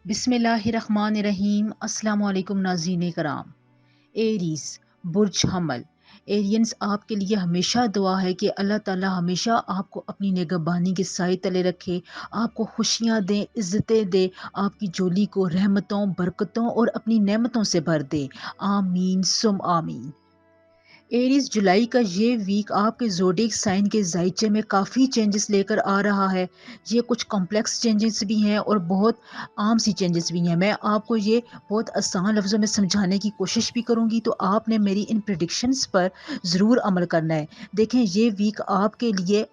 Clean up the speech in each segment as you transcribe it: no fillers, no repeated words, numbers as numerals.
بسم اللہ الرحمن الرحیم۔ السلام علیکم ناظرین کرام۔ ایریز برج حمل، ایرینز آپ کے لیے ہمیشہ دعا ہے کہ اللہ تعالیٰ ہمیشہ آپ کو اپنی نگہبانی کے سائے تلے رکھے، آپ کو خوشیاں دے، عزتیں دے، آپ کی جولی کو رحمتوں، برکتوں اور اپنی نعمتوں سے بھر دے۔ آمین سم آمین۔ ایریز جولائی کا یہ ویک آپ کے زوڈیک سائن کے ذائچے میں کافی چینجز لے کر آ رہا ہے۔ یہ کچھ کمپلیکس چینجز بھی ہیں اور بہت عام سی چینجز بھی ہیں۔ میں آپ کو یہ بہت آسان لفظوں میں سمجھانے کی کوشش بھی کروں گی، تو آپ نے میری ان پریڈکشنز پر ضرور عمل کرنا ہے۔ دیکھیں، یہ ویک آپ کے لیے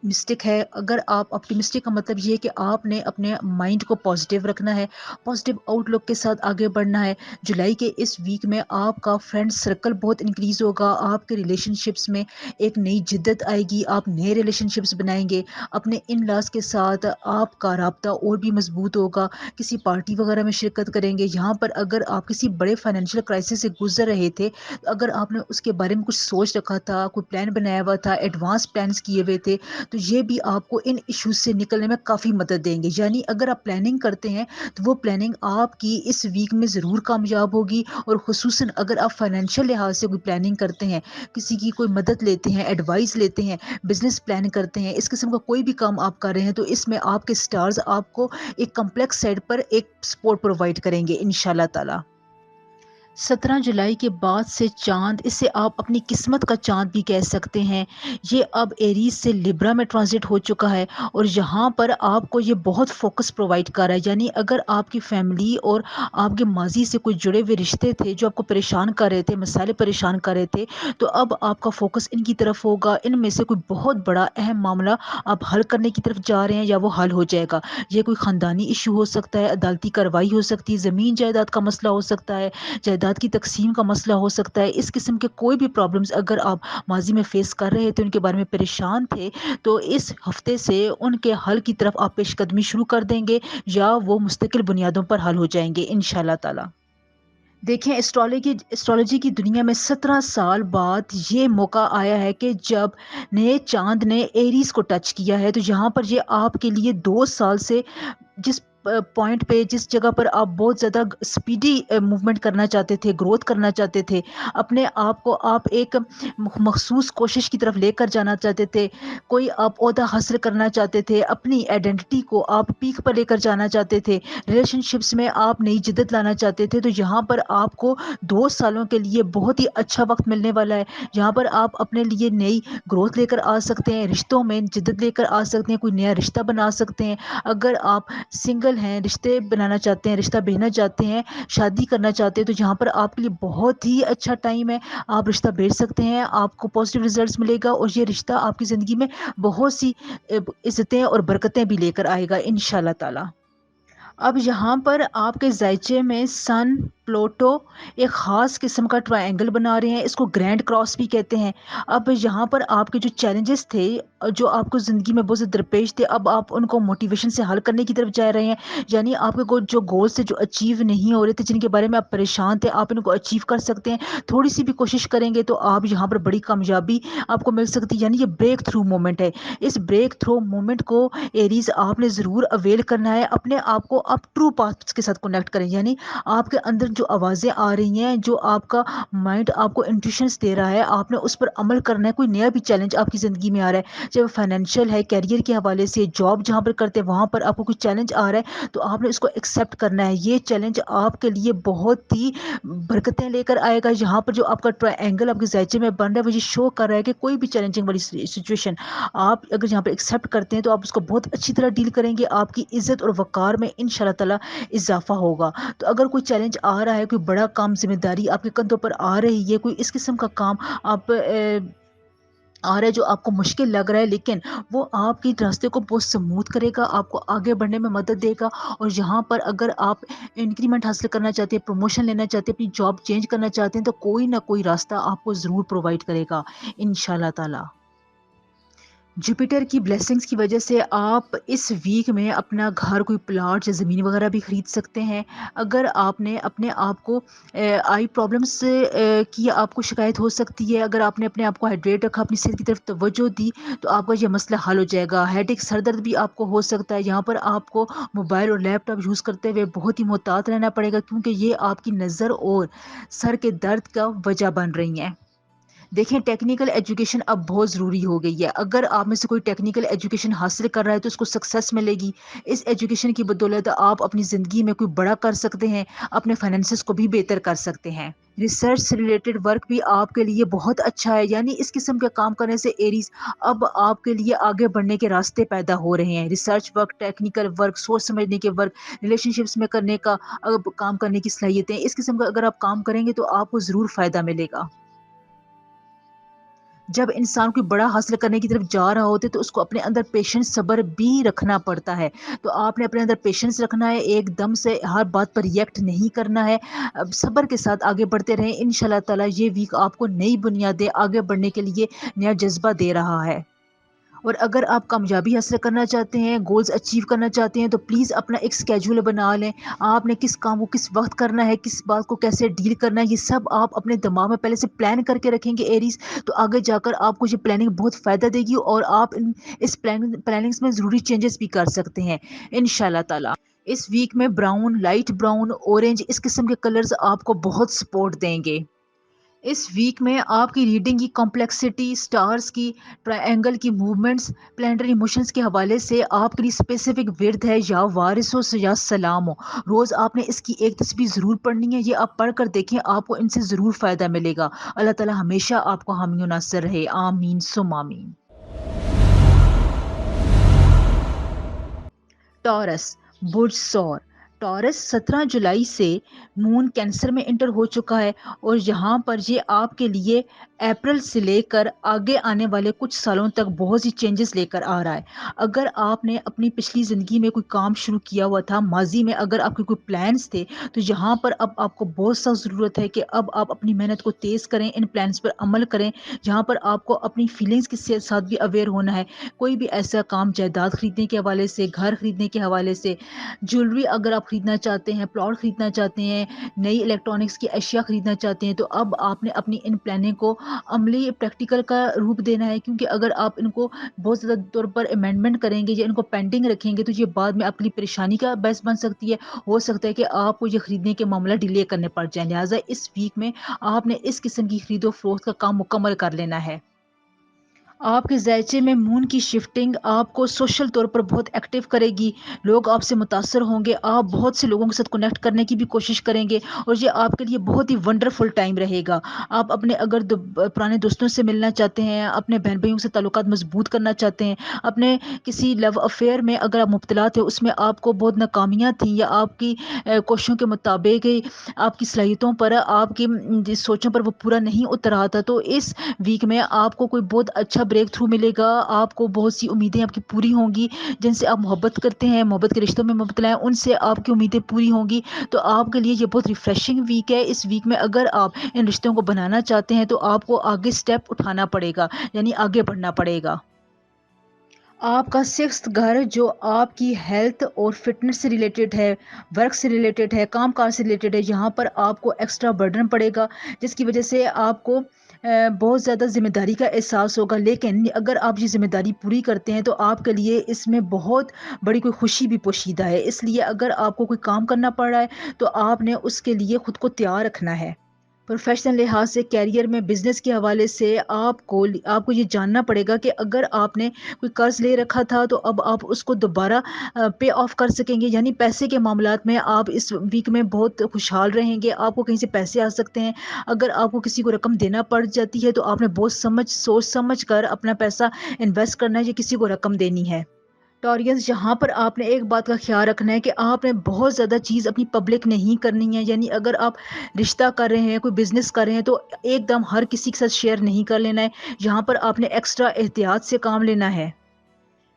مسٹک ہے۔ اگر آپ اپٹیمسٹک کا مطلب یہ ہے کہ آپ نے اپنے مائنڈ کو پازیٹیو رکھنا ہے، پازیٹیو آؤٹ لک کے ساتھ آگے بڑھنا ہے۔ جولائی کے اس ویک میں آپ کا فرینڈ سرکل بہت انکریز ہوگا، آپ کے ریلیشن شپس میں ایک نئی جدت آئے گی، آپ نئے ریلیشن شپس بنائیں گے، اپنے ان لاز کے ساتھ آپ کا رابطہ اور بھی مضبوط ہوگا، کسی پارٹی وغیرہ میں شرکت کریں گے۔ یہاں پر اگر آپ کسی بڑے فائنینشیل کرائسس سے گزر رہے تھے، اگر آپ نے اس کے بارے میں کچھ سوچ رکھا تھا، کوئی پلان بنایا ہوا تھا، ایڈوانس پلانس کیے ہوئے تھے، تو یہ بھی آپ کو ان ایشوز سے نکلنے میں کافی مدد دیں گے۔ یعنی اگر آپ پلاننگ کرتے ہیں تو وہ پلاننگ آپ کی اس ویک میں ضرور کامیاب ہوگی، اور خصوصاً اگر آپ فائنینشیل لحاظ سے کوئی پلاننگ کرتے ہیں، کسی کی کوئی مدد لیتے ہیں، ایڈوائس لیتے ہیں، بزنس پلان کرتے ہیں، اس قسم کا کوئی بھی کام آپ کر رہے ہیں، تو اس میں آپ کے سٹارز آپ کو ایک کمپلیکس سائڈ پر ایک سپورٹ پرووائڈ کریں گے انشاءاللہ تعالی۔ 17 جولائی کے بعد سے چاند، اسے آپ اپنی قسمت کا چاند بھی کہہ سکتے ہیں، یہ اب ایریز سے لیبرا میں ٹرانزٹ ہو چکا ہے، اور یہاں پر آپ کو یہ بہت فوکس پرووائڈ کر رہا ہے۔ یعنی اگر آپ کی فیملی اور آپ کے ماضی سے کوئی جڑے ہوئے رشتے تھے جو آپ کو پریشان کر رہے تھے، مسائل پریشان کر رہے تھے، تو اب آپ کا فوکس ان کی طرف ہوگا۔ ان میں سے کوئی بہت بڑا اہم معاملہ آپ حل کرنے کی طرف جا رہے ہیں یا وہ حل ہو جائے گا۔ یہ کوئی خاندانی ایشو ہو سکتا ہے، عدالتی کارروائی ہو سکتی ہے، زمین جائیداد کا مسئلہ ہو سکتا ہے، جائیداد کی تقسیم کا مسئلہ ہو سکتا ہے۔ اس قسم کے کوئی بھی پرابلمز اگر آپ ماضی میں فیس کر رہے تھے، ان کے بارے میں پریشان تھے، تو اس ہفتے سے ان کے حل کی طرف آپ پیش قدمی شروع کر دیں گے، یا وہ مستقل بنیادوں پر حل ہو جائیں گے انشاءاللہ تعالی۔ دیکھیں، اسٹرالوجی کی دنیا میں 17 سال بعد یہ موقع آیا ہے کہ جب نئے چاند نے ایریز کو ٹچ کیا ہے، تو یہاں پر یہ آپ کے لیے 2 سال سے جس پوائنٹ پہ، جس جگہ پر آپ بہت زیادہ سپیڈی موومنٹ کرنا چاہتے تھے، گروتھ کرنا چاہتے تھے، اپنے آپ کو آپ ایک مخصوص کوشش کی طرف لے کر جانا چاہتے تھے، کوئی آپ عہدہ حاصل کرنا چاہتے تھے، اپنی آئیڈینٹی کو آپ پیک پر لے کر جانا چاہتے تھے، ریلیشن شپس میں آپ نئی جدت لانا چاہتے تھے، تو یہاں پر آپ کو 2 سالوں کے لیے بہت ہی اچھا وقت ملنے والا ہے۔ یہاں پر آپ اپنے لیے نئی گروتھ لے کر آ سکتے ہیں، رشتوں میں جدت لے کر آ سکتے ہیں، کوئی نیا رشتہ بنا سکتے ہیں۔ اگر آپ سنگل ہیں، رشتے بنانا چاہتے ہیں، رشتہ بھیجنا چاہتے ہیں، شادی کرنا چاہتے ہیں، تو یہاں پر آپ کے لیے بہت ہی اچھا ٹائم ہے۔ آپ رشتہ بھیج سکتے ہیں، آپ کو پازیٹیو ریزلٹس ملے گا، اور یہ رشتہ آپ کی زندگی میں بہت سی عزتیں اور برکتیں بھی لے کر آئے گا انشاءاللہ تعالی۔ اب یہاں پر آپ کے ذائچے میں سن، پلوٹو ایک خاص قسم کا ٹرائنگل بنا رہے ہیں، اس کو گرینڈ کراس بھی کہتے ہیں۔ اب یہاں پر آپ کے جو چیلنجز تھے، جو آپ کو زندگی میں بہت سے درپیش تھے، اب آپ ان کو موٹیویشن سے حل کرنے کی طرف جا رہے ہیں۔ یعنی آپ کے جو گولز تھے، جو اچیو نہیں ہو رہے تھے، جن کے بارے میں آپ پریشان تھے، آپ ان کو اچیو کر سکتے ہیں۔ تھوڑی سی بھی کوشش کریں گے تو آپ یہاں پر بڑی کامیابی آپ کو مل سکتی ہے۔ یعنی یہ بریک تھرو مومنٹ ہے۔ اس بریک تھرو مومنٹ کو ایریز آپ نے ضرور اویل کرنا ہے۔ اپنے آپ کو آپ ٹرو پاتھ کے ساتھ کنیکٹ کریں، یعنی آپ کے اندر جو آوازیں آ رہی ہیں، جو آپ کا مائنڈ آپ کو انٹیوشنز دے رہا ہے، آپ نے اس پر عمل کرنا ہے۔ کوئی نیا بھی چیلنج آپ کی زندگی میں آ رہا ہے، چاہے وہ فائنینشیل ہے، کیریئر کے حوالے سے، جاب جہاں پر کرتے ہیں وہاں پر آپ کو کوئی چیلنج آ رہا ہے، تو آپ نے اس کو ایکسیپٹ کرنا ہے۔ یہ چیلنج آپ کے لیے بہت ہی برکتیں لے کر آئے گا۔ یہاں پر جو آپ کا ٹرائی اینگل آپ کے ذائچے میں بن رہا ہے، وہ یہ شو کر رہا ہے کہ کوئی بھی چیلنجنگ والی سچویشن آپ اگر یہاں پر ایکسیپٹ کرتے ہیں، تو آپ اس کو بہت اچھی طرح ڈیل کریں گے۔ آپ کی عزت اور وقار میں انشاءاللہ تعالی اضافہ ہوگا۔ تو اگر کوئی چیلنج آ رہا ہے، کوئی بڑا کام، ذمہ داری آپ کے کندھوں پر آ رہی ہے، کوئی اس قسم کا کام آپ آ رہا ہے جو آپ کو مشکل لگ رہا ہے، لیکن وہ آپ کی راستے کو بہت سموتھ کرے گا، آپ کو آگے بڑھنے میں مدد دے گا۔ اور یہاں پر اگر آپ انکریمنٹ حاصل کرنا چاہتے ہیں، پروموشن لینا چاہتے ہیں، اپنی جاب چینج کرنا چاہتے ہیں، تو کوئی نہ کوئی راستہ آپ کو ضرور پرووائڈ کرے گا انشاءاللہ تعالی۔ جوپیٹر کی بلیسنگز کی وجہ سے آپ اس ویک میں اپنا گھر، کوئی پلاٹ یا زمین وغیرہ بھی خرید سکتے ہیں۔ اگر آپ نے اپنے آپ کو آئی پرابلمس کی آپ کو شکایت ہو سکتی ہے، اگر آپ نے اپنے آپ کو ہائیڈریٹ رکھا، اپنی صحت کی طرف توجہ دی، تو آپ کا یہ مسئلہ حل ہو جائے گا۔ ہیڈ ایک، سر درد بھی آپ کو ہو سکتا ہے، یہاں پر آپ کو موبائل اور لیپ ٹاپ یوز کرتے ہوئے بہت ہی محتاط رہنا پڑے گا، کیونکہ یہ آپ کی نظر اور سر کے درد کا وجہ بن رہی ہیں۔ دیکھیں، ٹیکنیکل ایجوکیشن اب بہت ضروری ہو گئی ہے۔ اگر آپ میں سے کوئی ٹیکنیکل ایجوکیشن حاصل کر رہا ہے تو اس کو سکسیس ملے گی۔ اس ایجوکیشن کی بدولت آپ اپنی زندگی میں کوئی بڑا کر سکتے ہیں، اپنے فائنینسز کو بھی بہتر کر سکتے ہیں۔ ریسرچ سے ریلیٹڈ ورک بھی آپ کے لیے بہت اچھا ہے، یعنی اس قسم کے کام کرنے سے ایریز اب آپ کے لیے آگے بڑھنے کے راستے پیدا ہو رہے ہیں۔ ریسرچ ورک، ٹیکنیکل ورک، سوچ سمجھنے کے ورک، ریلیشن شپس میں کرنے کا کام کرنے کی صلاحیتیں، اس قسم کا اگر آپ کام کریں گے تو آپ کو ضرور فائدہ ملے گا۔ جب انسان کوئی بڑا حاصل کرنے کی طرف جا رہا ہوتا ہے تو اس کو اپنے اندر پیشنس، صبر بھی رکھنا پڑتا ہے۔ تو آپ نے اپنے اندر پیشنس رکھنا ہے، ایک دم سے ہر بات پر ریئیکٹ نہیں کرنا ہے، اب صبر کے ساتھ آگے بڑھتے رہیں۔ انشاءاللہ تعالیٰ یہ ویک آپ کو نئی بنیادیں آگے بڑھنے کے لیے نیا جذبہ دے رہا ہے۔ اور اگر آپ کامیابی حاصل کرنا چاہتے ہیں، گولز اچیو کرنا چاہتے ہیں، تو پلیز اپنا ایک اسکیجول بنا لیں۔ آپ نے کس کام کو کس وقت کرنا ہے، کس بات کو کیسے ڈیل کرنا ہے، یہ سب آپ اپنے دماغ میں پہلے سے پلان کر کے رکھیں گے ایریز، تو آگے جا کر آپ کو یہ پلاننگ بہت فائدہ دے گی، اور آپ اس پلاننگز میں ضروری چینجز بھی کر سکتے ہیں انشاءاللہ تعالی۔ اس ویک میں براؤن، لائٹ براؤن، اورنج، اس قسم کے کلرز آپ کو بہت سپورٹ دیں گے۔ اس ویک میں آپ کی ریڈنگ کی کمپلیکسٹی، سٹارز کی ٹرائنگل کی موومنٹس، پلانٹری موشنز کے حوالے سے آپ کے لیے اسپیسیفک ورد ہے، یا وارث ہو یا سلام ہو، روز آپ نے اس کی ایک تسبیح ضرور پڑھنی ہے۔ یہ آپ پڑھ کر دیکھیں، آپ کو ان سے ضرور فائدہ ملے گا۔ اللہ تعالیٰ ہمیشہ آپ کو حامی و ناصر رہے، آمین ثم آمین۔ ٹورس، برج سور۔ ٹورس 17 جولائی سے مون کینسر میں انٹر ہو چکا ہے، اور یہاں پر یہ آپ کے لیے اپریل سے لے کر آگے آنے والے کچھ سالوں تک بہت سی چینجز لے کر آ رہا ہے۔ اگر آپ نے اپنی پچھلی زندگی میں کوئی کام شروع کیا ہوا تھا، ماضی میں اگر آپ کے کوئی پلانس تھے، تو یہاں پر اب آپ کو بہت سخت ضرورت ہے کہ اب آپ اپنی محنت کو تیز کریں، ان پلانس پر عمل کریں۔ یہاں پر آپ کو اپنی فیلنگز کے ساتھ بھی اویئر ہونا ہے۔ کوئی بھی ایسا کام جائیداد خریدنے کے حوالے سے، گھر خریدنے کے حوالے سے، جیولری اگر آپ خریدنا چاہتے ہیں، پلاٹ خریدنا چاہتے ہیں، نئی الیکٹرانکس کی اشیاء خریدنا چاہتے ہیں، تو اب آپ نے اپنی ان پلاننگ کو عملی پریکٹیکل کا روپ دینا ہے، کیونکہ اگر آپ ان کو بہت زیادہ طور پر امینڈمنٹ کریں گے یا ان کو پینڈنگ رکھیں گے تو یہ بعد میں آپ کے لیے پریشانی کا باعث بن سکتی ہے۔ ہو سکتا ہے کہ آپ کو یہ خریدنے کے معاملہ ڈیلے کرنے پڑ جائیں، لہٰذا اس ویک میں آپ نے اس قسم کی خرید و فروخت کا کام مکمل کر لینا ہے۔ آپ کے ذائچے میں مون کی شفٹنگ آپ کو سوشل طور پر بہت ایکٹیو کرے گی، لوگ آپ سے متاثر ہوں گے، آپ بہت سے لوگوں کے ساتھ کنیکٹ کرنے کی بھی کوشش کریں گے، اور یہ آپ کے لیے بہت ہی ونڈرفل ٹائم رہے گا۔ آپ اپنے اگر پرانے دوستوں سے ملنا چاہتے ہیں، اپنے بہن بھائیوں سے تعلقات مضبوط کرنا چاہتے ہیں، اپنے کسی لو افیئر میں اگر آپ مبتلا تھے، اس میں آپ کو بہت ناکامیاں تھیں، یا آپ کی کوششوں کے مطابق آپ کی صلاحیتوں پر، آپ کی سوچوں پر وہ پورا نہیں اتر رہا تھا، تو اس ویک میں آپ کو کوئی بہت اچھا بریک تھرو ملے گا۔ آپ کو بہت سی امیدیں آپ کی پوری ہوں گی، جن سے آپ محبت کرتے ہیں، محبت کے رشتوں میں مبتلا ہیں، ان سے آپ کی امیدیں پوری ہوں گی۔ تو آپ کے لیے یہ بہت ریفریشنگ ویک ہے۔ اس ویک میں اگر آپ ان رشتوں کو بنانا چاہتے ہیں تو آپ کو آگے سٹیپ اٹھانا پڑے گا، یعنی آگے بڑھنا پڑے گا۔ آپ کا سکستھ گھر جو آپ کی ہیلتھ اور فٹنس سے ریلیٹڈ ہے، ورک سے ریلیٹڈ ہے، کام کاج سے ریلیٹڈ ہے، یہاں پر آپ کو ایکسٹرا برڈن پڑے گا، جس کی وجہ سے آپ کو بہت زیادہ ذمہ داری کا احساس ہوگا۔ لیکن اگر آپ یہ ذمہ داری پوری کرتے ہیں تو آپ کے لیے اس میں بہت بڑی کوئی خوشی بھی پوشیدہ ہے۔ اس لیے اگر آپ کو کوئی کام کرنا پڑ رہا ہے تو آپ نے اس کے لیے خود کو تیار رکھنا ہے۔ پروفیشنل لحاظ سے، کیریئر میں، بزنس کے حوالے سے آپ کو یہ جاننا پڑے گا کہ اگر آپ نے کوئی قرض لے رکھا تھا تو اب آپ اس کو دوبارہ پے آف کر سکیں گے، یعنی پیسے کے معاملات میں آپ اس ویک میں بہت خوشحال رہیں گے۔ آپ کو کہیں سے پیسے آ سکتے ہیں۔ اگر آپ کو کسی کو رقم دینا پڑ جاتی ہے تو آپ نے بہت سوچ سمجھ کر اپنا پیسہ انویسٹ کرنا ہے یا کسی کو رقم دینی ہے۔ ٹورینز، یہاں پر آپ نے ایک بات کا خیال رکھنا ہے کہ آپ نے بہت زیادہ چیز اپنی پبلک نہیں کرنی ہے، یعنی اگر آپ رشتہ کر رہے ہیں، کوئی بزنس کر رہے ہیں، تو ایک دم ہر کسی کے ساتھ شیئر نہیں کر لینا ہے۔ یہاں پر آپ نے ایکسٹرا احتیاط سے کام لینا ہے۔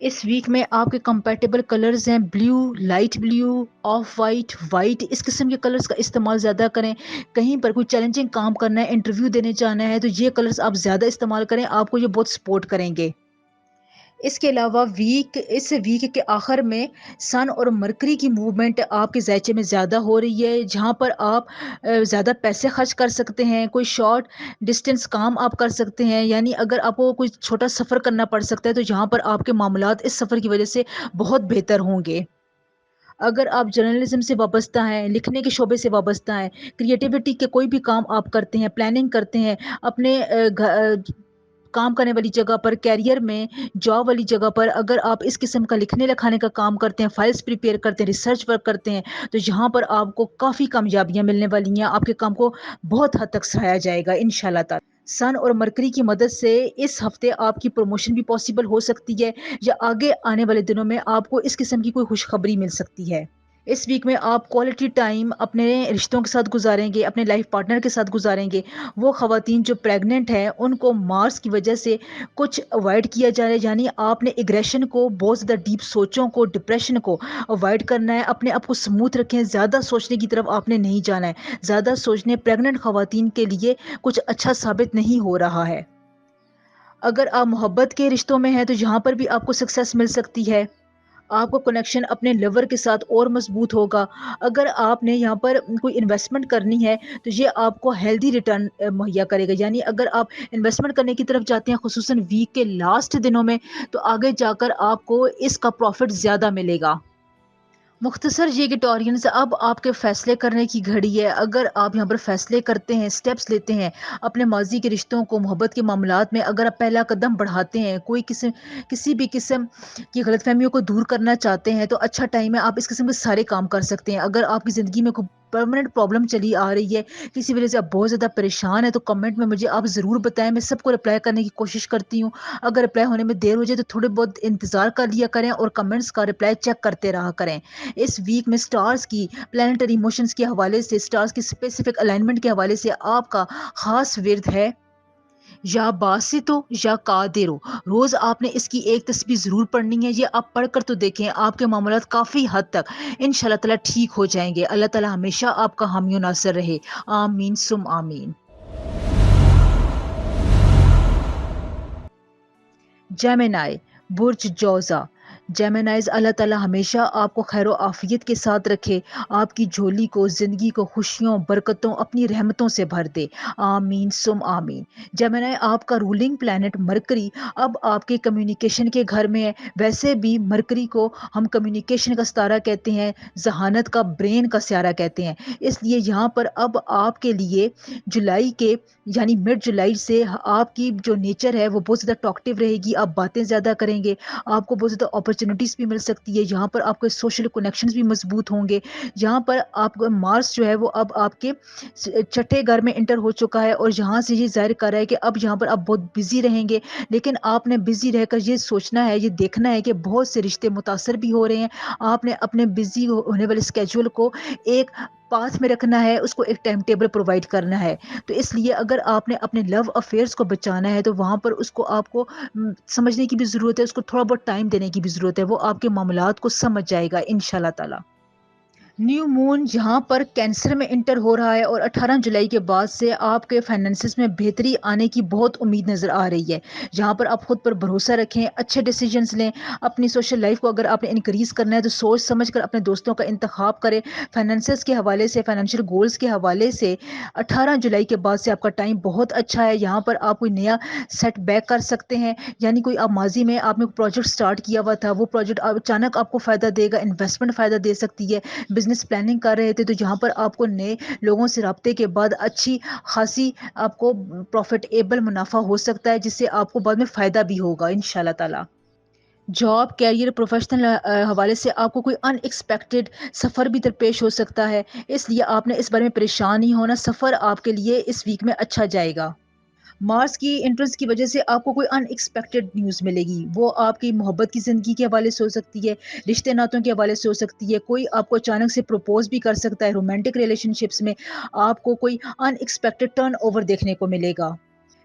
اس ویک میں آپ کے کمپیٹیبل کلرز ہیں blue, light blue, off white, white, اس قسم کے کلرز کا استعمال زیادہ کریں۔ کہیں پر کوئی چیلنجنگ کام کرنا ہے، انٹرویو دینے جانا ہے، تو یہ کلرز آپ زیادہ استعمال کریں، آپ کو یہ بہت سپورٹ کریں گے۔ اس کے علاوہ اس ویک کے آخر میں سن اور مرکری کی موومنٹ آپ کے ذائچے میں زیادہ ہو رہی ہے، جہاں پر آپ زیادہ پیسے خرچ کر سکتے ہیں، کوئی شارٹ ڈسٹینس کام آپ کر سکتے ہیں، یعنی اگر آپ کو کوئی چھوٹا سفر کرنا پڑ سکتا ہے تو جہاں پر آپ کے معاملات اس سفر کی وجہ سے بہت بہتر ہوں گے۔ اگر آپ جرنلزم سے وابستہ ہیں، لکھنے کے شعبے سے وابستہ ہیں، کریٹیوٹی کے کوئی بھی کام آپ کرتے ہیں، پلاننگ کرتے ہیں، اپنے کام کرنے والی جگہ پر، کیریئر میں، جاب والی جگہ پر، اگر آپ اس قسم کا لکھنے لکھانے کا کام کرتے ہیں، فائلز پریپیئر کرتے ہیں، ریسرچ ورک کرتے ہیں، تو یہاں پر آپ کو کافی کامیابیاں ملنے والی ہیں، آپ کے کام کو بہت حد تک سراہا جائے گا انشاءاللہ تعالی۔ سن اور مرکری کی مدد سے اس ہفتے آپ کی پروموشن بھی پاسبل ہو سکتی ہے، یا آگے آنے والے دنوں میں آپ کو اس قسم کی کوئی خوشخبری مل سکتی ہے۔ اس ویک میں آپ کوالٹی ٹائم اپنے رشتوں کے ساتھ گزاریں گے، اپنے لائف پارٹنر کے ساتھ گزاریں گے۔ وہ خواتین جو پریگننٹ ہیں ان کو مارس کی وجہ سے کچھ اوائڈ کیا جا رہا ہے، یعنی آپ نے ایگریشن کو، بہت زیادہ ڈیپ سوچوں کو، ڈپریشن کو اوائڈ کرنا ہے، اپنے آپ کو سموتھ رکھیں، زیادہ سوچنے کی طرف آپ نے نہیں جانا ہے۔ زیادہ سوچنے پریگننٹ خواتین کے لیے کچھ اچھا ثابت نہیں ہو رہا ہے۔ اگر آپ محبت کے رشتوں میں ہیں تو یہاں پر بھی آپ کو سکسیس مل سکتی ہے، آپ کو کنیکشن اپنے لیور کے ساتھ اور مضبوط ہوگا۔ اگر آپ نے یہاں پر کوئی انویسٹمنٹ کرنی ہے تو یہ آپ کو ہیلدی ریٹرن مہیا کرے گا، یعنی اگر آپ انویسٹمنٹ کرنے کی طرف جاتے ہیں خصوصاً ویک کے لاسٹ دنوں میں، تو آگے جا کر آپ کو اس کا پروفٹ زیادہ ملے گا۔ مختصر یہ گٹورینز اب آپ کے فیصلے کرنے کی گھڑی ہے۔ اگر آپ یہاں پر فیصلے کرتے ہیں، سٹیپس لیتے ہیں، اپنے ماضی کے رشتوں کو، محبت کے معاملات میں اگر آپ پہلا قدم بڑھاتے ہیں، کسی بھی قسم کی غلط فہمیوں کو دور کرنا چاہتے ہیں، تو اچھا ٹائم ہے، آپ اس قسم کے سارے کام کر سکتے ہیں۔ اگر آپ کی زندگی میں کوئی پرماننٹ پرابلم چلی آ رہی ہے، کسی وجہ سے آپ بہت زیادہ پریشان ہیں، تو کمنٹ میں مجھے آپ ضرور بتائیں، میں سب کو رپلائی کرنے کی کوشش کرتی ہوں۔ اگر رپلائی ہونے میں دیر ہو جائے تو تھوڑے بہت انتظار کر لیا کریں اور کمنٹس کا رپلائی چیک کرتے رہا کریں۔ اس ویک میں سٹارز کی پلانٹری موشنز کے حوالے سے، سٹارز کی اسپیسیفک الائنمنٹ کے حوالے سے آپ کا خاص ورد ہے یا باسطو یا قادرو۔ روز آپ نے اس کی ایک تسبیح ضرور پڑھنی ہے، یہ آپ پڑھ کر تو دیکھیں، آپ کے معاملات کافی حد تک انشاءاللہ تعالیٰ ٹھیک ہو جائیں گے۔ اللہ تعالیٰ ہمیشہ آپ کا حامی و ناصر رہے، آمین سم آمین۔ جیمنائی، برج جوزا۔ جیمنائز، اللہ تعالیٰ ہمیشہ آپ کو خیر و عافیت کے ساتھ رکھے، آپ کی جھولی کو، زندگی کو خوشیوں، برکتوں، اپنی رحمتوں سے بھر دے، آمین سم آمین۔ جیمنائی، آپ کا رولنگ پلانٹ مرکری اب آپ کے کمیونیکیشن کے گھر میں ہے۔ ویسے بھی مرکری کو ہم کمیونیکیشن کا ستارہ کہتے ہیں، ذہانت کا، برین کا سیارہ کہتے ہیں، اس لیے یہاں پر اب آپ کے لیے جولائی کے، یعنی مڈ جولائی سے آپ کی جو نیچر ہے وہ بہت زیادہ ٹاکٹیو رہے گی، آپ باتیں زیادہ کریں گے، آپ کو بہت زیادہ اپرچونیٹیز بھی مل سکتی ہے، یہاں پر آپ کے سوشل کنیکشنز بھی مضبوط ہوں گے۔ یہاں پر آپ کو مارس جو ہے وہ اب آپ کے چھٹے گھر میں انٹر ہو چکا ہے، اور یہاں سے یہ ظاہر کر رہا ہے کہ اب یہاں پر آپ بہت بزی رہیں گے، لیکن آپ نے بزی رہ کر یہ سوچنا ہے، یہ دیکھنا ہے کہ بہت سے رشتے متاثر بھی ہو رہے ہیں۔ آپ نے اپنے بزی ہونے والے اسکیجول کو ایک پاتھ میں رکھنا ہے، اس کو ایک ٹائم ٹیبل پرووائڈ کرنا ہے۔ تو اس لیے اگر آپ نے اپنے لو افیئرس کو بچانا ہے تو وہاں پر اس کو آپ کو سمجھنے کی بھی ضرورت ہے، اس کو تھوڑا بہت ٹائم دینے کی بھی ضرورت ہے، وہ آپ کے معاملات کو سمجھ جائے گا انشاءاللہ تعالی۔ نیو مون یہاں پر کینسر میں انٹر ہو رہا ہے، اور 18 جولائی کے بعد سے آپ کے فائنینسز میں بہتری آنے کی بہت امید نظر آ رہی ہے۔ جہاں پر آپ خود پر بھروسہ رکھیں، اچھے ڈیسیجنز لیں، اپنی سوشل لائف کو اگر آپ نے انکریز کرنا ہے تو سوچ سمجھ کر اپنے دوستوں کا انتخاب کریں۔ فائنینسز کے حوالے سے، فائنینشیل گولز کے حوالے سے 18 جولائی کے بعد سے آپ کا ٹائم بہت اچھا ہے۔ یہاں پر آپ کوئی نیا سیٹ بیک کر سکتے ہیں، یعنی کوئی آپ ماضی میں آپ نے پروجیکٹ سٹارٹ کیا ہوا تھا، وہ پروجیکٹ اچانک آپ کو فائدہ دے گا، انویسٹمنٹ فائدہ دے سکتی ہے۔ بزنس پلاننگ کر رہے تھے تو یہاں پر آپ کو نئے لوگوں سے رابطے کے بعد اچھی خاصی آپ کو پروفیٹیبل منافع ہو سکتا ہے، جس سے آپ کو بعد میں فائدہ بھی ہوگا انشاءاللہ تعالی۔ جاب، کیریئر، پروفیشنل حوالے سے آپ کو کوئی ان ایکسپیکٹڈ سفر بھی درپیش ہو سکتا ہے، اس لیے آپ نے اس بارے میں پریشان نہیں ہونا، سفر آپ کے لیے اس ویک میں اچھا جائے گا۔ مارس کی انٹرنس کی وجہ سے آپ کو کوئی ان ایکسپیکٹڈ نیوز ملے گی، وہ آپ کی محبت کی زندگی کے حوالے سے ہو سکتی ہے، رشتے ناتوں کے حوالے سے ہو سکتی ہے، کوئی آپ کو اچانک سے پروپوز بھی کر سکتا ہے، رومانٹک ریلیشن شپس میں آپ کو کوئی ان ایکسپیکٹڈ ٹرن اوور دیکھنے کو ملے گا۔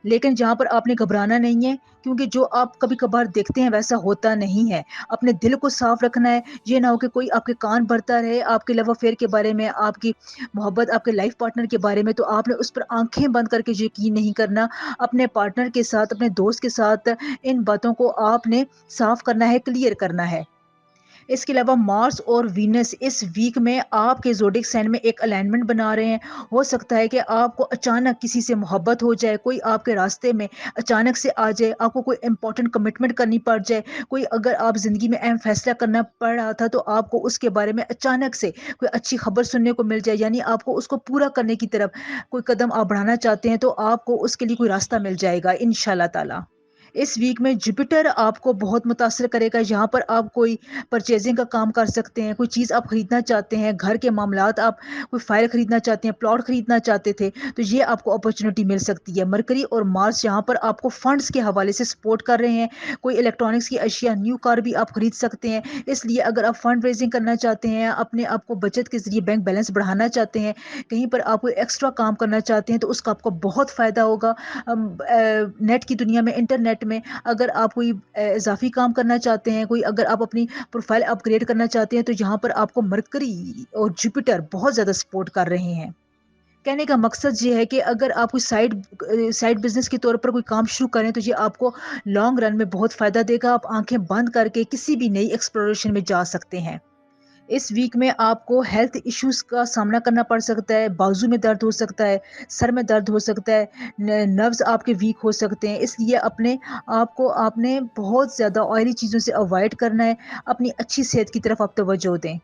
لیکن جہاں پر آپ نے گھبرانا نہیں ہے، کیونکہ جو آپ کبھی کبھار دیکھتے ہیں ویسا ہوتا نہیں ہے۔ اپنے دل کو صاف رکھنا ہے، یہ نہ ہو کہ کوئی آپ کے کان بھرتا رہے آپ کے لو افیئر کے بارے میں، آپ کی محبت، آپ کے لائف پارٹنر کے بارے میں، تو آپ نے اس پر آنکھیں بند کر کے یقین نہیں کرنا۔ اپنے پارٹنر کے ساتھ، اپنے دوست کے ساتھ ان باتوں کو آپ نے صاف کرنا ہے، کلیئر کرنا ہے۔ اس کے علاوہ مارس اور وینس اس ویک میں آپ کے زوڈک سائن میں ایک الائنمنٹ بنا رہے ہیں۔ ہو سکتا ہے کہ آپ کو اچانک کسی سے محبت ہو جائے، کوئی آپ کے راستے میں اچانک سے آ جائے، آپ کو کوئی امپورٹنٹ کمٹمنٹ کرنی پڑ جائے، کوئی اگر آپ زندگی میں اہم فیصلہ کرنا پڑ رہا تھا تو آپ کو اس کے بارے میں اچانک سے کوئی اچھی خبر سننے کو مل جائے، یعنی آپ کو اس کو پورا کرنے کی طرف کوئی قدم آپ بڑھانا چاہتے ہیں تو آپ کو اس کے لیے کوئی راستہ مل جائے گا انشاءاللہ تعالی۔ اس ویک میں جوپیٹر آپ کو بہت متاثر کرے گا، یہاں پر آپ کوئی پرچیزنگ کا کام کر سکتے ہیں، کوئی چیز آپ خریدنا چاہتے ہیں، گھر کے معاملات، آپ کوئی فائل خریدنا چاہتے ہیں، پلاٹ خریدنا چاہتے تھے تو یہ آپ کو اپرچونٹی مل سکتی ہے۔ مرکری اور مارس یہاں پر آپ کو فنڈز کے حوالے سے سپورٹ کر رہے ہیں، کوئی الیکٹرانکس کی اشیاء، نیو کار بھی آپ خرید سکتے ہیں۔ اس لیے اگر آپ فنڈ ریزنگ کرنا چاہتے ہیں، اپنے آپ کو بچت کے ذریعے بینک بیلنس بڑھانا چاہتے ہیں، کہیں پر آپ کوئی ایکسٹرا کام کرنا چاہتے ہیں تو اس کا آپ کو بہت فائدہ ہوگا۔ نیٹ کی دنیا میں، انٹرنیٹ میں اگر آپ کوئی اضافی کام کرنا چاہتے ہیں، کوئی اگر آپ اپنی پروفائل اپ گریڈ کرنا چاہتے ہیں تو یہاں پر آپ کو مرکری اور جوپیٹر بہت زیادہ سپورٹ کر رہے ہیں۔ کہنے کا مقصد یہ ہے کہ اگر آپ کوئی سائڈ بزنس کے طور پر کوئی کام شروع کریں تو یہ آپ کو لانگ رن میں بہت فائدہ دے گا۔ آپ آنکھیں بند کر کے کسی بھی نئی ایکسپلوریشن میں جا سکتے ہیں۔ اس ویک میں آپ کو ہیلتھ ایشوز کا سامنا کرنا پڑ سکتا ہے، بازو میں درد ہو سکتا ہے، سر میں درد ہو سکتا ہے، نروز آپ کے ویک ہو سکتے ہیں، اس لیے اپنے آپ نے بہت زیادہ آئلی چیزوں سے اوائڈ کرنا ہے، اپنی اچھی صحت کی طرف آپ توجہ دیں۔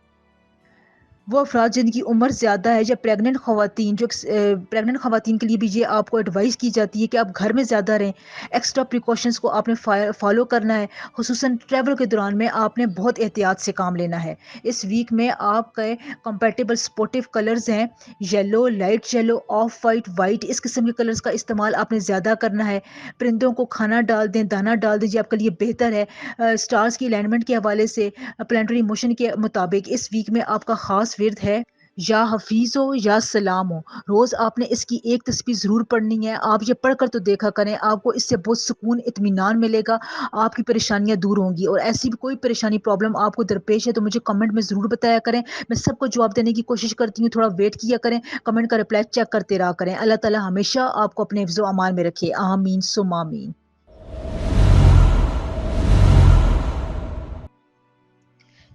وہ افراد جن کی عمر زیادہ ہے یا پریگننٹ خواتین کے لیے بھی یہ آپ کو ایڈوائز کی جاتی ہے کہ آپ گھر میں زیادہ رہیں، ایکسٹرا پریکاشنز کو آپ نے فالو کرنا ہے، خصوصاً ٹریول کے دوران میں آپ نے بہت احتیاط سے کام لینا ہے۔ اس ویک میں آپ کے کمپیٹیبل سپورٹیو کلرز ہیں yellow, light yellow, off white, white, اس قسم کے کلرز کا استعمال آپ نے زیادہ کرنا ہے۔ پرندوں کو کھانا ڈال دیں، دانا ڈال دیں، یہ آپ کے لیے بہتر ہے۔ سٹارز کی الائنمنٹ کے حوالے سے، پلانٹری موشن کے مطابق اس ویک میں آپ کا خاص ورد ہے یا حفیظ ہو یا سلام ہو۔ روز آپ نے اس کی ایک تسبیح ضرور پڑھنی ہے۔ آپ یہ پڑھ کر تو دیکھا کریں، آپ کو اس سے بہت سکون، اطمینان ملے گا، آپ کی پریشانیاں دور ہوں گی۔ اور ایسی بھی کوئی پریشانی، پرابلم آپ کو درپیش ہے تو مجھے کمنٹ میں ضرور بتایا کریں، میں سب کو جواب دینے کی کوشش کرتی ہوں۔ تھوڑا ویٹ کیا کریں، کمنٹ کا رپلائی چیک کرتے رہا کریں۔ اللہ تعالی ہمیشہ آپ کو اپنے حفظ و امان میں رکھے، آمین ثم آمین۔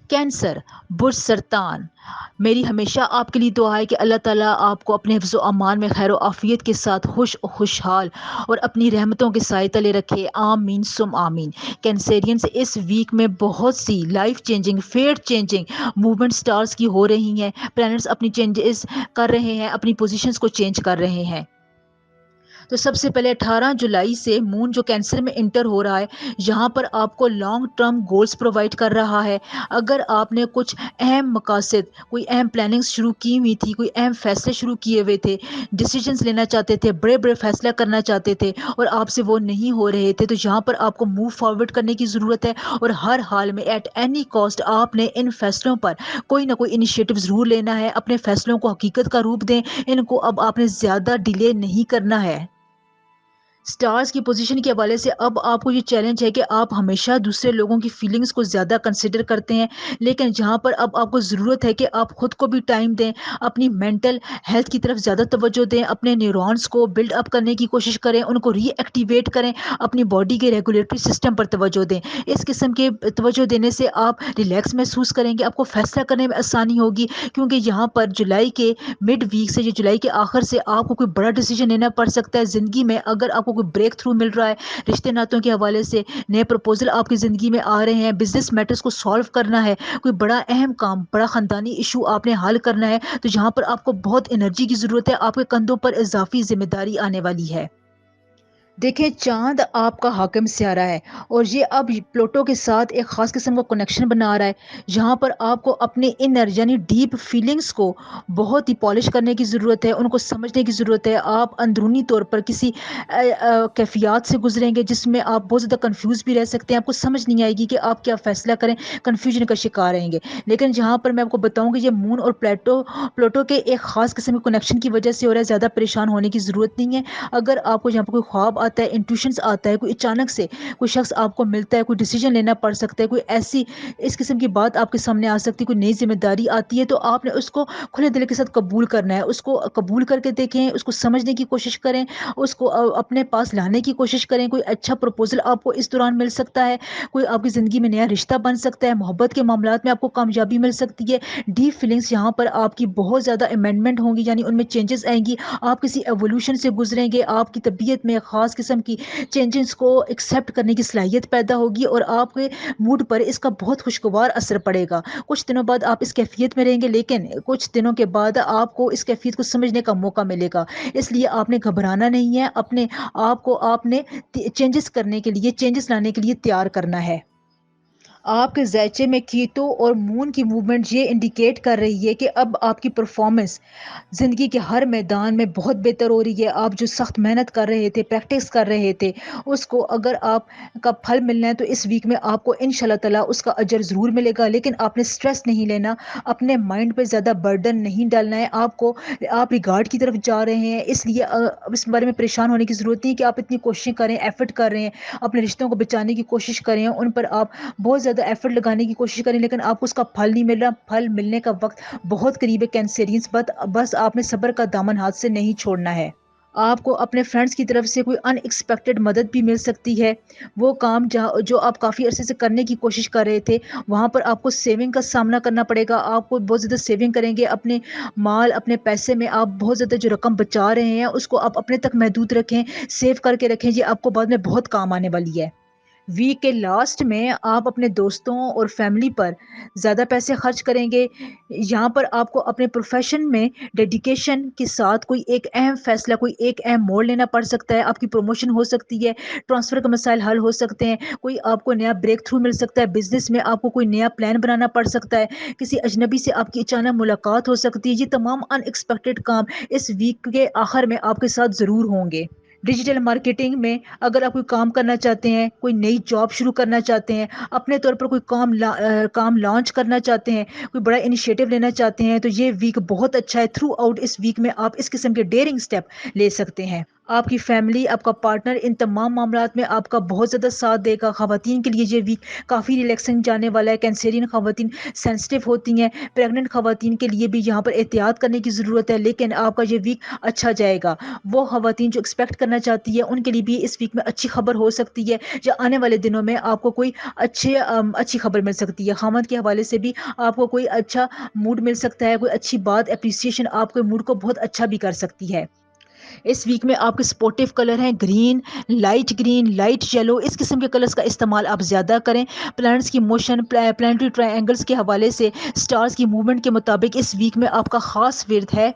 کینسر، برج سرطان، میری ہمیشہ آپ کے لیے دعا ہے کہ اللہ تعالیٰ آپ کو اپنے حفظ و امان میں خیر و عافیت کے ساتھ خوشحال اور اپنی رحمتوں کے سائے تلے رکھے، آمین ثم آمین۔ کینسیرینز اس ویک میں بہت سی life changing, fate changing movement stars کی ہو رہی ہیں، پلانٹس اپنی چینجز کر رہے ہیں، اپنی پوزیشنز کو چینج کر رہے ہیں۔ تو سب سے پہلے 18 جولائی سے مون جو کینسر میں انٹر ہو رہا ہے، یہاں پر آپ کو لانگ ٹرم گولز پرووائڈ کر رہا ہے۔ اگر آپ نے کچھ اہم مقاصد، کوئی اہم پلاننگز شروع کی ہوئی تھی، کوئی اہم فیصلے شروع کیے ہوئے تھے، ڈیسیجنز لینا چاہتے تھے، بڑے بڑے فیصلہ کرنا چاہتے تھے اور آپ سے وہ نہیں ہو رہے تھے، تو یہاں پر آپ کو موو فارورڈ کرنے کی ضرورت ہے اور ہر حال میں ایٹ اینی کاسٹ آپ نے ان فیصلوں پر کوئی نہ کوئی انیشیٹو ضرور لینا ہے۔ اپنے فیصلوں کو حقیقت کا روپ دیں، ان کو اب آپ نے زیادہ ڈیلے نہیں کرنا ہے۔ سٹارز کی پوزیشن کے حوالے سے اب آپ کو یہ چیلنج ہے کہ آپ ہمیشہ دوسرے لوگوں کی فیلنگز کو زیادہ کنسیڈر کرتے ہیں، لیکن جہاں پر اب آپ کو ضرورت ہے کہ آپ خود کو بھی ٹائم دیں، اپنی مینٹل ہیلتھ کی طرف زیادہ توجہ دیں، اپنے نیورونز کو بلڈ اپ کرنے کی کوشش کریں، ان کو ری ایکٹیویٹ کریں، اپنی باڈی کے ریگولیٹری سسٹم پر توجہ دیں۔ اس قسم کے توجہ دینے سے آپ ریلیکس محسوس کریں گے، آپ کو فیصلہ کرنے میں آسانی ہوگی، کیونکہ یہاں پر جولائی کے مڈ ویک سے یا جولائی کے آخر سے آپ کو کوئی بڑا ڈیسیجن لینا پڑ سکتا ہے زندگی میں۔ اگر آپ کو کوئی بریک تھرو مل رہا ہے رشتے ناتوں کے حوالے سے، نئے پروپوزل آپ کی زندگی میں آ رہے ہیں، بزنس میٹرز کو سالو کرنا ہے، کوئی بڑا اہم کام، بڑا خاندانی ایشو آپ نے حل کرنا ہے، تو یہاں پر آپ کو بہت انرجی کی ضرورت ہے، آپ کے کندھوں پر اضافی ذمہ داری آنے والی ہے۔ دیکھیں، چاند آپ کا حاکم سیارہ ہے اور یہ اب پلوٹو کے ساتھ ایک خاص قسم کا کنیکشن بنا رہا ہے، جہاں پر آپ کو اپنے انر یعنی ڈیپ فیلنگز کو بہت ہی پالش کرنے کی ضرورت ہے، ان کو سمجھنے کی ضرورت ہے۔ آپ اندرونی طور پر کسی کیفیات سے گزریں گے جس میں آپ بہت زیادہ کنفیوز بھی رہ سکتے ہیں، آپ کو سمجھ نہیں آئے گی کہ آپ کیا فیصلہ کریں، کنفیوژن کا شکار رہیں گے۔ لیکن جہاں پر میں آپ کو بتاؤں کہ یہ مون اور پلوٹو کے ایک خاص قسم کے کنیکشن کی وجہ سے ہو رہا ہے، زیادہ پریشان ہونے کی ضرورت نہیں ہے۔ اگر آپ کو یہاں پر کوئی خواب آتا ہے، انٹویشنس آتا ہے، کوئی اچانک سے کوئی شخص آپ کو ملتا ہے، کوئی ڈیسیجن لینا پڑ سکتا ہے، کوئی ایسی اس قسم کی بات آپ کے سامنے آ سکتی ہے، کوئی نئی ذمہ داری آتی ہے، تو آپ نے اس کو کھلے دل کے ساتھ قبول کرنا ہے، اس کو قبول کر کے دیکھیں، اس کو سمجھنے کی کوشش کریں، اس کو اپنے پاس لانے کی کوشش کریں۔ کوئی اچھا پروپوزل آپ کو اس دوران مل سکتا ہے، کوئی آپ کی زندگی میں نیا رشتہ بن سکتا ہے، محبت کے معاملات میں آپ کو کامیابی مل سکتی ہے، ڈیپ فیلنگس یہاں پر آپ کی بہت زیادہ امینڈمنٹ ہوں گی، یعنی ان میں چینجز آئیں گی، آپ کسی ایوولوشن سے گزریں گے، آپ کی طبیعت میں خاص قسم کی چینجز کو ایکسیپٹ کرنے کی صلاحیت پیدا ہوگی، اور آپ کے موڈ پر اس کا بہت خوشگوار اثر پڑے گا۔ کچھ دنوں بعد آپ اس کیفیت میں رہیں گے، لیکن کچھ دنوں کے بعد آپ کو اس کیفیت کو سمجھنے کا موقع ملے گا۔ اس لیے آپ نے گھبرانا نہیں ہے، اپنے آپ کو آپ نے چینجز کرنے کے لیے، چینجز لانے کے لیے تیار کرنا ہے۔ آپ کے ذائچے میں کیٹو اور مون کی موومنٹ یہ انڈیکیٹ کر رہی ہے کہ اب آپ کی پرفارمنس زندگی کے ہر میدان میں بہت بہتر ہو رہی ہے۔ آپ جو سخت محنت کر رہے تھے، پریکٹس کر رہے تھے، اس کو اگر آپ کا پھل ملنا ہے تو اس ویک میں آپ کو انشاءاللہ تعالی اس کا اجر ضرور ملے گا، لیکن آپ نے سٹریس نہیں لینا، اپنے مائنڈ پہ زیادہ برڈن نہیں ڈالنا ہے۔ آپ ریگارڈ کی طرف جا رہے ہیں، اس لیے اس بارے میں پریشان ہونے کی ضرورت نہیں کہ آپ اتنی کوششیں کریں، ایفرٹ کر رہے ہیں، اپنے رشتوں کو بچانے کی کوشش کریں، ان پر آپ بہت زیادہ ایفرٹ لگانے کی کوشش کریں، لیکن آپ کو اس کا پھل نہیں مل رہا۔ پھل ملنے کا وقت بہت قریب ہے کینسرینز، بس آپ نے صبر کا دامن ہاتھ سے نہیں چھوڑنا ہے۔ آپ کو اپنے فرینڈس کی طرف سے کوئی ان ایکسپیکٹڈ مدد بھی مل سکتی ہے۔ وہ کام جو آپ کافی عرصے سے کرنے کی کوشش کر رہے تھے، وہاں پر آپ کو سیونگ کا سامنا کرنا پڑے گا۔ آپ کو بہت زیادہ سیونگ کریں گے، اپنے مال، اپنے پیسے میں آپ بہت زیادہ جو رقم بچا رہے ہیں اس کو آپ اپنے تک محدود رکھیں، سیو کر کے رکھیں، یہ آپ کو بعد میں بہت کام آنے والی ہے۔ ویک کے لاسٹ میں آپ اپنے دوستوں اور فیملی پر زیادہ پیسے خرچ کریں گے۔ یہاں پر آپ کو اپنے پروفیشن میں ڈیڈیکیشن کے ساتھ کوئی ایک اہم فیصلہ، کوئی ایک اہم موڑ لینا پڑ سکتا ہے۔ آپ کی پروموشن ہو سکتی ہے، ٹرانسفر کے مسائل حل ہو سکتے ہیں، کوئی آپ کو نیا بریک تھرو مل سکتا ہے، بزنس میں آپ کو کوئی نیا پلان بنانا پڑ سکتا ہے، کسی اجنبی سے آپ کی اچانک ملاقات ہو سکتی ہے۔ یہ تمام ان ایکسپیکٹڈ کام اس ویک کے آخر میں آپ کے ساتھ ضرور ہوں گے۔ ڈیجیٹل مارکیٹنگ میں اگر آپ کوئی کام کرنا چاہتے ہیں، کوئی نئی جاب شروع کرنا چاہتے ہیں، اپنے طور پر کوئی کام لانچ کرنا چاہتے ہیں، کوئی بڑا انیشیٹو لینا چاہتے ہیں، تو یہ ویک بہت اچھا ہے۔ تھرو آؤٹ اس ویک میں آپ اس قسم کے ڈیئرنگ سٹیپ لے سکتے ہیں۔ آپ کی فیملی، آپ کا پارٹنر ان تمام معاملات میں آپ کا بہت زیادہ ساتھ دے گا۔ خواتین کے لیے یہ ویک کافی ریلیکسنگ جانے والا ہے۔ کینسرین خواتین سینسٹیو ہوتی ہیں، پریگننٹ خواتین کے لیے بھی یہاں پر احتیاط کرنے کی ضرورت ہے، لیکن آپ کا یہ ویک اچھا جائے گا۔ وہ خواتین جو ایکسپیکٹ کرنا چاہتی ہے ان کے لیے بھی اس ویک میں اچھی خبر ہو سکتی ہے، یا آنے والے دنوں میں آپ کو کوئی اچھی خبر مل سکتی ہے۔ خامد کے حوالے سے بھی آپ کو کوئی اچھا موڈ مل سکتا ہے، کوئی اچھی بات، اپریسیشن آپ کے موڈ کو بہت اچھا بھی کر سکتی ہے۔ اس ویک میں آپ کے سپورٹیو کلر ہیں گرین، لائٹ یلو، اس قسم کے کلرز کا استعمال آپ زیادہ کریں۔ پلانٹس کی موشن، پلانٹری ٹرائی اینگلز کے حوالے سے سٹارز کی موومنٹ کے مطابق اس ویک میں آپ کا خاص ورد ہے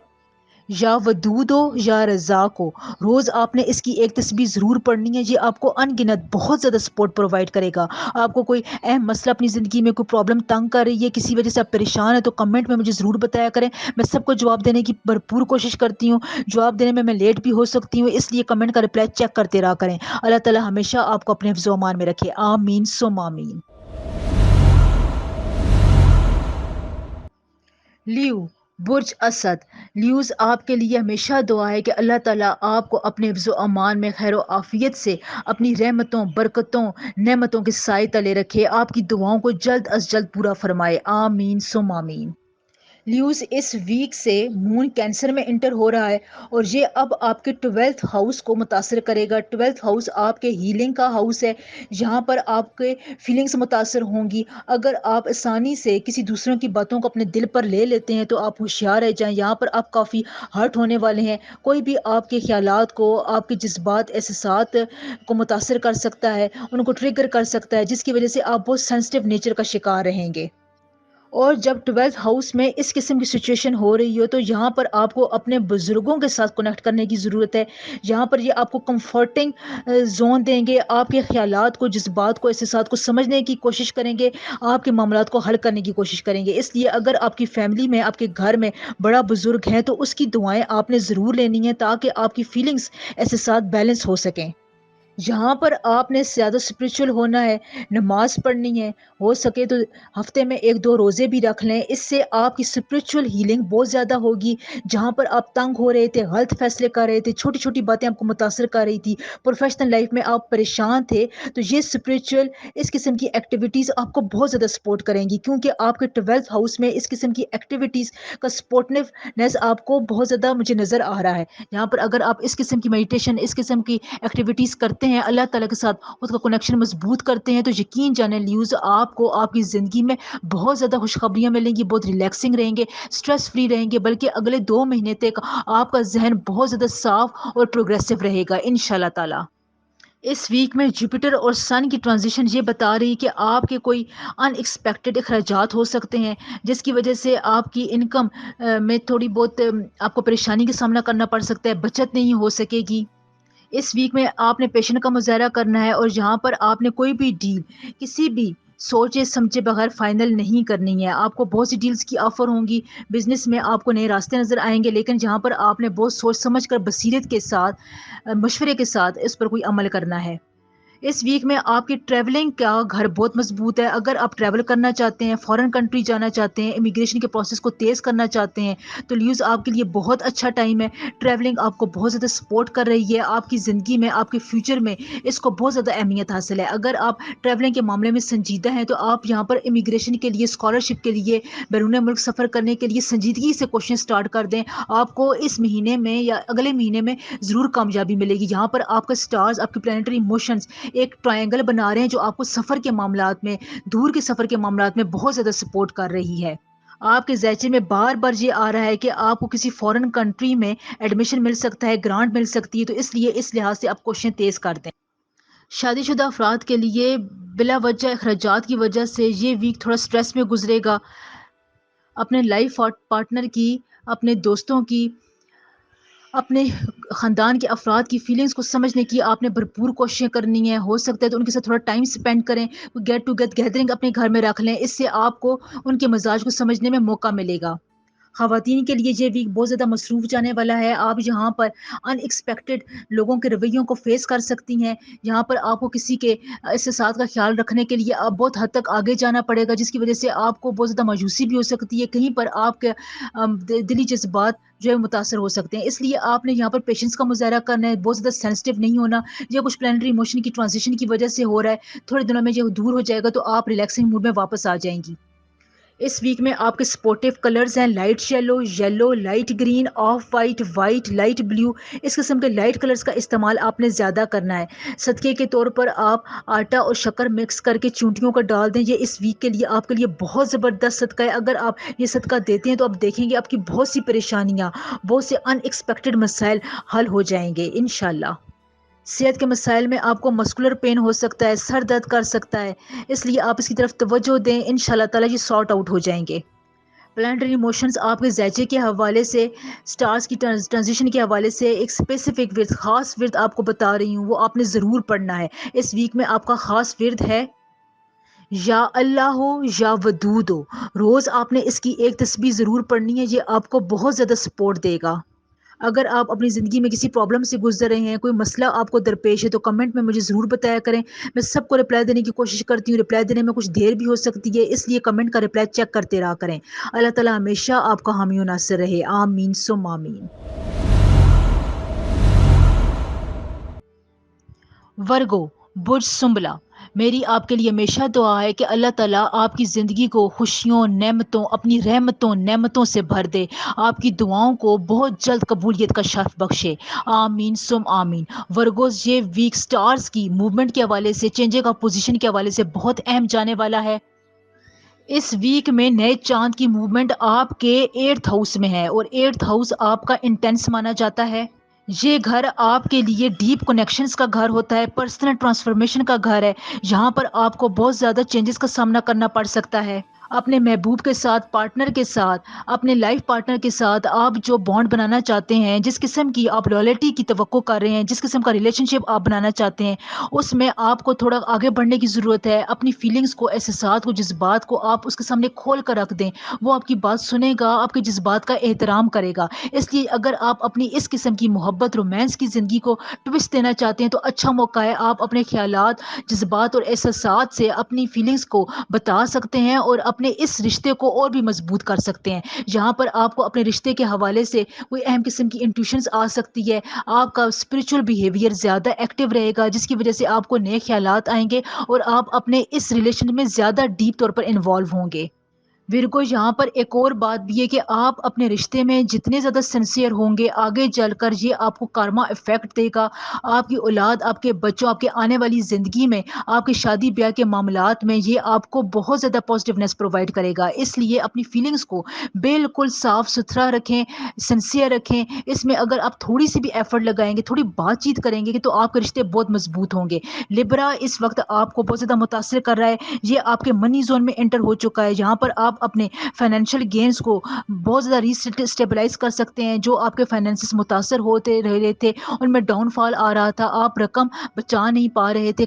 یا ودود ہو یا رزاق ہو۔ روز آپ نے اس کی ایک تسبیح ضرور پڑھنی ہے، یہ آپ کو ان گنت بہت زیادہ سپورٹ پرووائڈ کرے گا۔ آپ کو کوئی اہم مسئلہ اپنی زندگی میں، کوئی پرابلم تنگ کر رہی ہے، کسی وجہ سے آپ پریشان ہیں، تو کمنٹ میں مجھے ضرور بتایا کریں۔ میں سب کو جواب دینے کی بھرپور کوشش کرتی ہوں، جواب دینے میں لیٹ بھی ہو سکتی ہوں، اس لیے کمنٹ کا رپلائی چیک کرتے رہا کریں۔ اللہ تعالی ہمیشہ آپ کو اپنے حفظ و امان میں رکھے، آمین ثم آمین۔ لیو، برج اسد، لیوز آپ کے لیے ہمیشہ دعا ہے کہ اللہ تعالیٰ آپ کو اپنے حفظ و امان میں خیر و عافیت سے اپنی رحمتوں، برکتوں، نعمتوں کے سائے تلے رکھے، آپ کی دعاؤں کو جلد از جلد پورا فرمائے، آمین ثم آمین۔ لیوز، اس ویک سے مون کینسر میں انٹر ہو رہا ہے، اور یہ اب آپ کے 12th ہاؤس کو متاثر کرے گا۔ 12th ہاؤس آپ کے ہیلنگ کا ہاؤس ہے، یہاں پر آپ کے فیلنگز متاثر ہوں گی۔ اگر آپ آسانی سے کسی دوسروں کی باتوں کو اپنے دل پر لے لیتے ہیں تو آپ ہوشیار رہ جائیں، یہاں پر آپ کافی ہرٹ ہونے والے ہیں۔ کوئی بھی آپ کے خیالات کو، آپ کے جذبات، احساسات کو متاثر کر سکتا ہے، ان کو ٹریگر کر سکتا ہے، جس کی وجہ سے آپ بہت سینسٹیو نیچر کا شکار رہیں گے۔ اور جب 12th ہاؤس میں اس قسم کی سچویشن ہو رہی ہو تو یہاں پر آپ کو اپنے بزرگوں کے ساتھ کنیکٹ کرنے کی ضرورت ہے۔ یہاں پر یہ آپ کو کمفرٹنگ زون دیں گے، آپ کے خیالات کو، جذبات کو، احساسات کو سمجھنے کی کوشش کریں گے، آپ کے معاملات کو حل کرنے کی کوشش کریں گے۔ اس لیے اگر آپ کی فیملی میں، آپ کے گھر میں بڑا بزرگ ہے تو اس کی دعائیں آپ نے ضرور لینی ہیں، تاکہ آپ کی فیلنگز، احساسات بیلنس ہو سکیں۔ جہاں پر آپ نے زیادہ اسپریچول ہونا ہے، نماز پڑھنی ہے، ہو سکے تو ہفتے میں 1-2 روزے بھی رکھ لیں، اس سے آپ کی اسپریچول ہیلنگ بہت زیادہ ہوگی۔ جہاں پر آپ تنگ ہو رہے تھے، غلط فیصلے کر رہے تھے، چھوٹی چھوٹی باتیں آپ کو متاثر کر رہی تھی، پروفیشنل لائف میں آپ پریشان تھے، تو یہ اسپریچول اس قسم کی ایکٹیویٹیز آپ کو بہت زیادہ سپورٹ کریں گی، کیونکہ آپ کے 12th ہاؤس میں اس قسم کی ایکٹیویٹیز کا سپورٹنیس آپ کو بہت زیادہ مجھے نظر آ رہا ہے۔ یہاں پر اگر آپ اس قسم کی میڈیٹیشن، اس قسم کی ایکٹیویٹیز کرتے ہیں، اللہ تعالیٰ کے ساتھ خود کا کنیکشن مضبوط کرتے ہیں، تو یقین جانیں لیوز آپ کو آپ کی زندگی میں بہت زیادہ خوشخبریاں ملیں گی، بہت ریلیکسنگ رہیں گے، اسٹریس فری رہیں گے، بلکہ اگلے 2 مہینے تک آپ کا ذہن بہت زیادہ صاف اور پروگریسو رہے گا انشاءاللہ تعالیٰ۔ اس ویک میں جوپیٹر اور سن کی ٹرانزیشن یہ بتا رہی کہ آپ کے کوئی ان ایکسپیکٹڈ اخراجات ہو سکتے ہیں، جس کی وجہ سے آپ کی انکم میں تھوڑی بہت آپ کو پریشانی کا سامنا کرنا پڑ سکتا ہے، بچت نہیں ہو سکے گی۔ اس ویک میں آپ نے پیشن کا مظاہرہ کرنا ہے، اور جہاں پر آپ نے کوئی بھی ڈیل کسی بھی سوچے سمجھے بغیر فائنل نہیں کرنی ہے۔ آپ کو بہت سی ڈیلز کی آفر ہوں گی، بزنس میں آپ کو نئے راستے نظر آئیں گے، لیکن جہاں پر آپ نے بہت سوچ سمجھ کر بصیرت کے ساتھ مشورے کے ساتھ اس پر کوئی عمل کرنا ہے۔ اس ویک میں آپ کی ٹریولنگ کا گھر بہت مضبوط ہے۔ اگر آپ ٹریول کرنا چاہتے ہیں، فارن کنٹری جانا چاہتے ہیں، امیگریشن کے پروسیس کو تیز کرنا چاہتے ہیں، تو لیوز آپ کے لیے بہت اچھا ٹائم ہے۔ ٹریولنگ آپ کو بہت زیادہ سپورٹ کر رہی ہے، آپ کی زندگی میں، آپ کے فیوچر میں اس کو بہت زیادہ اہمیت حاصل ہے۔ اگر آپ ٹریولنگ کے معاملے میں سنجیدہ ہیں، تو آپ یہاں پر امیگریشن کے لیے، اسکالرشپ کے لیے، بیرون ملک سفر کرنے کے لیے سنجیدگی سے کوششیں سٹارٹ کر دیں۔ آپ کو اس مہینے میں یا اگلے مہینے میں ضرور کامیابی ملے گی۔ یہاں پر آپ کا سٹارز، آپ کے پلانیٹری موشنز ایک ٹرائنگل بنا رہے ہیں، جو آپ کو سفر کے معاملات میں، دور کے سفر کے معاملات میں بہت زیادہ سپورٹ کر رہی ہے۔ آپ کے ذہچے میں بار بار یہ آ رہا ہے کہ آپ کو کسی فارن کنٹری میں ایڈمیشن مل سکتا ہے، گرانٹ مل سکتی ہے، تو اس لیے اس لحاظ سے آپ کوششیں تیز کر دیں۔ شادی شدہ افراد کے لیے بلا وجہ اخراجات کی وجہ سے یہ ویک تھوڑا سٹریس میں گزرے گا۔ اپنے لائف پارٹنر کی، اپنے دوستوں کی، اپنے خاندان کے افراد کی فیلنگز کو سمجھنے کی آپ نے بھرپور کوششیں کرنی ہے۔ ہو سکتا ہے تو ان کے ساتھ تھوڑا ٹائم سپینڈ کریں، گیٹ ٹو گیدرنگ اپنے گھر میں رکھ لیں، اس سے آپ کو ان کے مزاج کو سمجھنے میں موقع ملے گا۔ خواتین کے لیے یہ ویک بہت زیادہ مصروف جانے والا ہے۔ آپ یہاں پر ان ایکسپیکٹڈ لوگوں کے رویوں کو فیس کر سکتی ہیں۔ یہاں پر آپ کو کسی کے احساسات کا خیال رکھنے کے لیے آپ بہت حد تک آگے جانا پڑے گا، جس کی وجہ سے آپ کو بہت زیادہ مایوسی بھی ہو سکتی ہے، کہیں پر آپ کے دلی جذبات جو ہے متاثر ہو سکتے ہیں۔ اس لیے آپ نے یہاں پر پیشنس کا مظاہرہ کرنا ہے، بہت زیادہ سینسٹیو نہیں ہونا۔ یہ کچھ پلانٹری ایموشن کی ٹرانزیشن کی وجہ سے ہو رہا ہے، تھوڑے دنوں میں یہ دور ہو جائے گا، تو آپ ریلیکسنگ موڈ میں واپس آ جائیں گی۔ اس ویک میں آپ کے سپورٹیو کلرز ہیں light yellow, yellow, light green, off white, white, light blue. اس قسم کے لائٹ کلرز کا استعمال آپ نے زیادہ کرنا ہے۔ صدقے کے طور پر آپ آٹا اور شکر مکس کر کے چونٹیوں کو ڈال دیں، یہ اس ویک کے لیے آپ کے لیے بہت زبردست صدقہ ہے۔ اگر آپ یہ صدقہ دیتے ہیں تو آپ دیکھیں گے آپ کی بہت سی پریشانیاں، بہت سے ان ایکسپیکٹڈ مسائل حل ہو جائیں گے انشاءاللہ۔ صحت کے مسائل میں آپ کو مسکولر پین ہو سکتا ہے، سر درد کر سکتا ہے، اس لیے آپ اس کی طرف توجہ دیں، انشاءاللہ تعالیٰ یہ سارٹ آؤٹ ہو جائیں گے۔ پلانٹری ایموشنز آپ کے ذائچے کے حوالے سے، سٹارز کی ٹرانزیشن کے حوالے سے ایک اسپیسیفک ورد، خاص ورد آپ کو بتا رہی ہوں، وہ آپ نے ضرور پڑھنا ہے۔ اس ویک میں آپ کا خاص ورد ہے یا اللہ ہو یا ودود ہو۔ روز آپ نے اس کی ایک تسبیح ضرور پڑھنی ہے، یہ آپ کو بہت زیادہ سپورٹ دے گا۔ اگر آپ اپنی زندگی میں کسی پرابلم سے گزر رہے ہیں، کوئی مسئلہ آپ کو درپیش ہے، تو کمنٹ میں مجھے ضرور بتایا کریں۔ میں سب کو رپلائی دینے کی کوشش کرتی ہوں، رپلائی دینے میں کچھ دیر بھی ہو سکتی ہے، اس لیے کمنٹ کا رپلائی چیک کرتے رہا کریں۔ اللہ تعالیٰ ہمیشہ آپ کا حامی و ناصر رہے، آمین ثم آمین۔ ورگو، برج سنبلا، میری آپ کے لیے ہمیشہ دعا ہے کہ اللہ تعالیٰ آپ کی زندگی کو خوشیوں، نعمتوں، اپنی نعمتوں سے بھر دے، آپ کی دعاؤں کو بہت جلد قبولیت کا شرف بخشے، آمین ثم آمین۔ ورگوز، یہ ویک سٹارز کی موومنٹ کے حوالے سے، چینجنگ آف پوزیشن کے حوالے سے بہت اہم جانے والا ہے۔ اس ویک میں نئے چاند کی موومنٹ آپ کے 8th ہاؤس میں ہے، اور 8th ہاؤس آپ کا انٹینس مانا جاتا ہے۔ یہ گھر آپ کے لیے ڈیپ کنیکشنز کا گھر ہوتا ہے، پرسنل ٹرانسفارمیشن کا گھر ہے، یہاں پر آپ کو بہت زیادہ چینجز کا سامنا کرنا پڑ سکتا ہے۔ اپنے محبوب کے ساتھ، پارٹنر کے ساتھ، اپنے لائف پارٹنر کے ساتھ آپ جو بانڈ بنانا چاہتے ہیں، جس قسم کی آپ لائلٹی کی توقع کر رہے ہیں، جس قسم کا ریلیشن شپ آپ بنانا چاہتے ہیں، اس میں آپ کو تھوڑا آگے بڑھنے کی ضرورت ہے. اپنی فیلنگس کو، احساسات کو، جذبات کو آپ اس کے سامنے کھول کر رکھ دیں. وہ آپ کی بات سنے گا، آپ کے جذبات کا احترام کرے گا. اس لیے اگر آپ اپنی اس قسم کی محبت، رومانس کی زندگی کو ٹوسٹ دینا چاہتے ہیں تو اچھا موقع ہے. آپ اپنے خیالات، جذبات اور احساسات سے اپنی فیلنگس کو بتا سکتے ہیں اور اپنے اس رشتے کو اور بھی مضبوط کر سکتے ہیں. جہاں پر آپ کو اپنے رشتے کے حوالے سے کوئی اہم قسم کی انٹیوشنز آ سکتی ہے، آپ کا اسپرچل بیہیویئر زیادہ ایکٹیو رہے گا، جس کی وجہ سے آپ کو نئے خیالات آئیں گے اور آپ اپنے اس ریلیشن میں زیادہ ڈیپ طور پر انوالو ہوں گے. ورگو، یہاں پر ایک اور بات بھی ہے کہ آپ اپنے رشتے میں جتنے زیادہ سنسیئر ہوں گے، آگے چل کر یہ آپ کو کارما افیکٹ دے گا. آپ کی اولاد، آپ کے بچوں، آپ کے آنے والی زندگی میں، آپ کے شادی بیاہ کے معاملات میں یہ آپ کو بہت زیادہ پازیٹیونیس پرووائڈ کرے گا. اس لیے اپنی فیلنگس کو بالکل صاف ستھرا رکھیں، سنسیئر رکھیں. اس میں اگر آپ تھوڑی سی بھی ایفرٹ لگائیں گے، تھوڑی بات چیت کریں گے تو آپ کے رشتے بہت مضبوط ہوں گے. لبرا اس وقت آپ کو بہت زیادہ متاثر کر رہا ہے. یہ آپ کے منی زون میں انٹر ہو چکا ہے، جہاں پر آپ اپنے فائنینشیل گینز کو بہت زیادہ اسٹیبلائز کر سکتے ہیں. جو آپ کے فائنینسز متاثر ہوتے رہے تھے، ان میں ڈاؤن فال آ رہا تھا، آپ رقم بچا نہیں پا رہے تھے،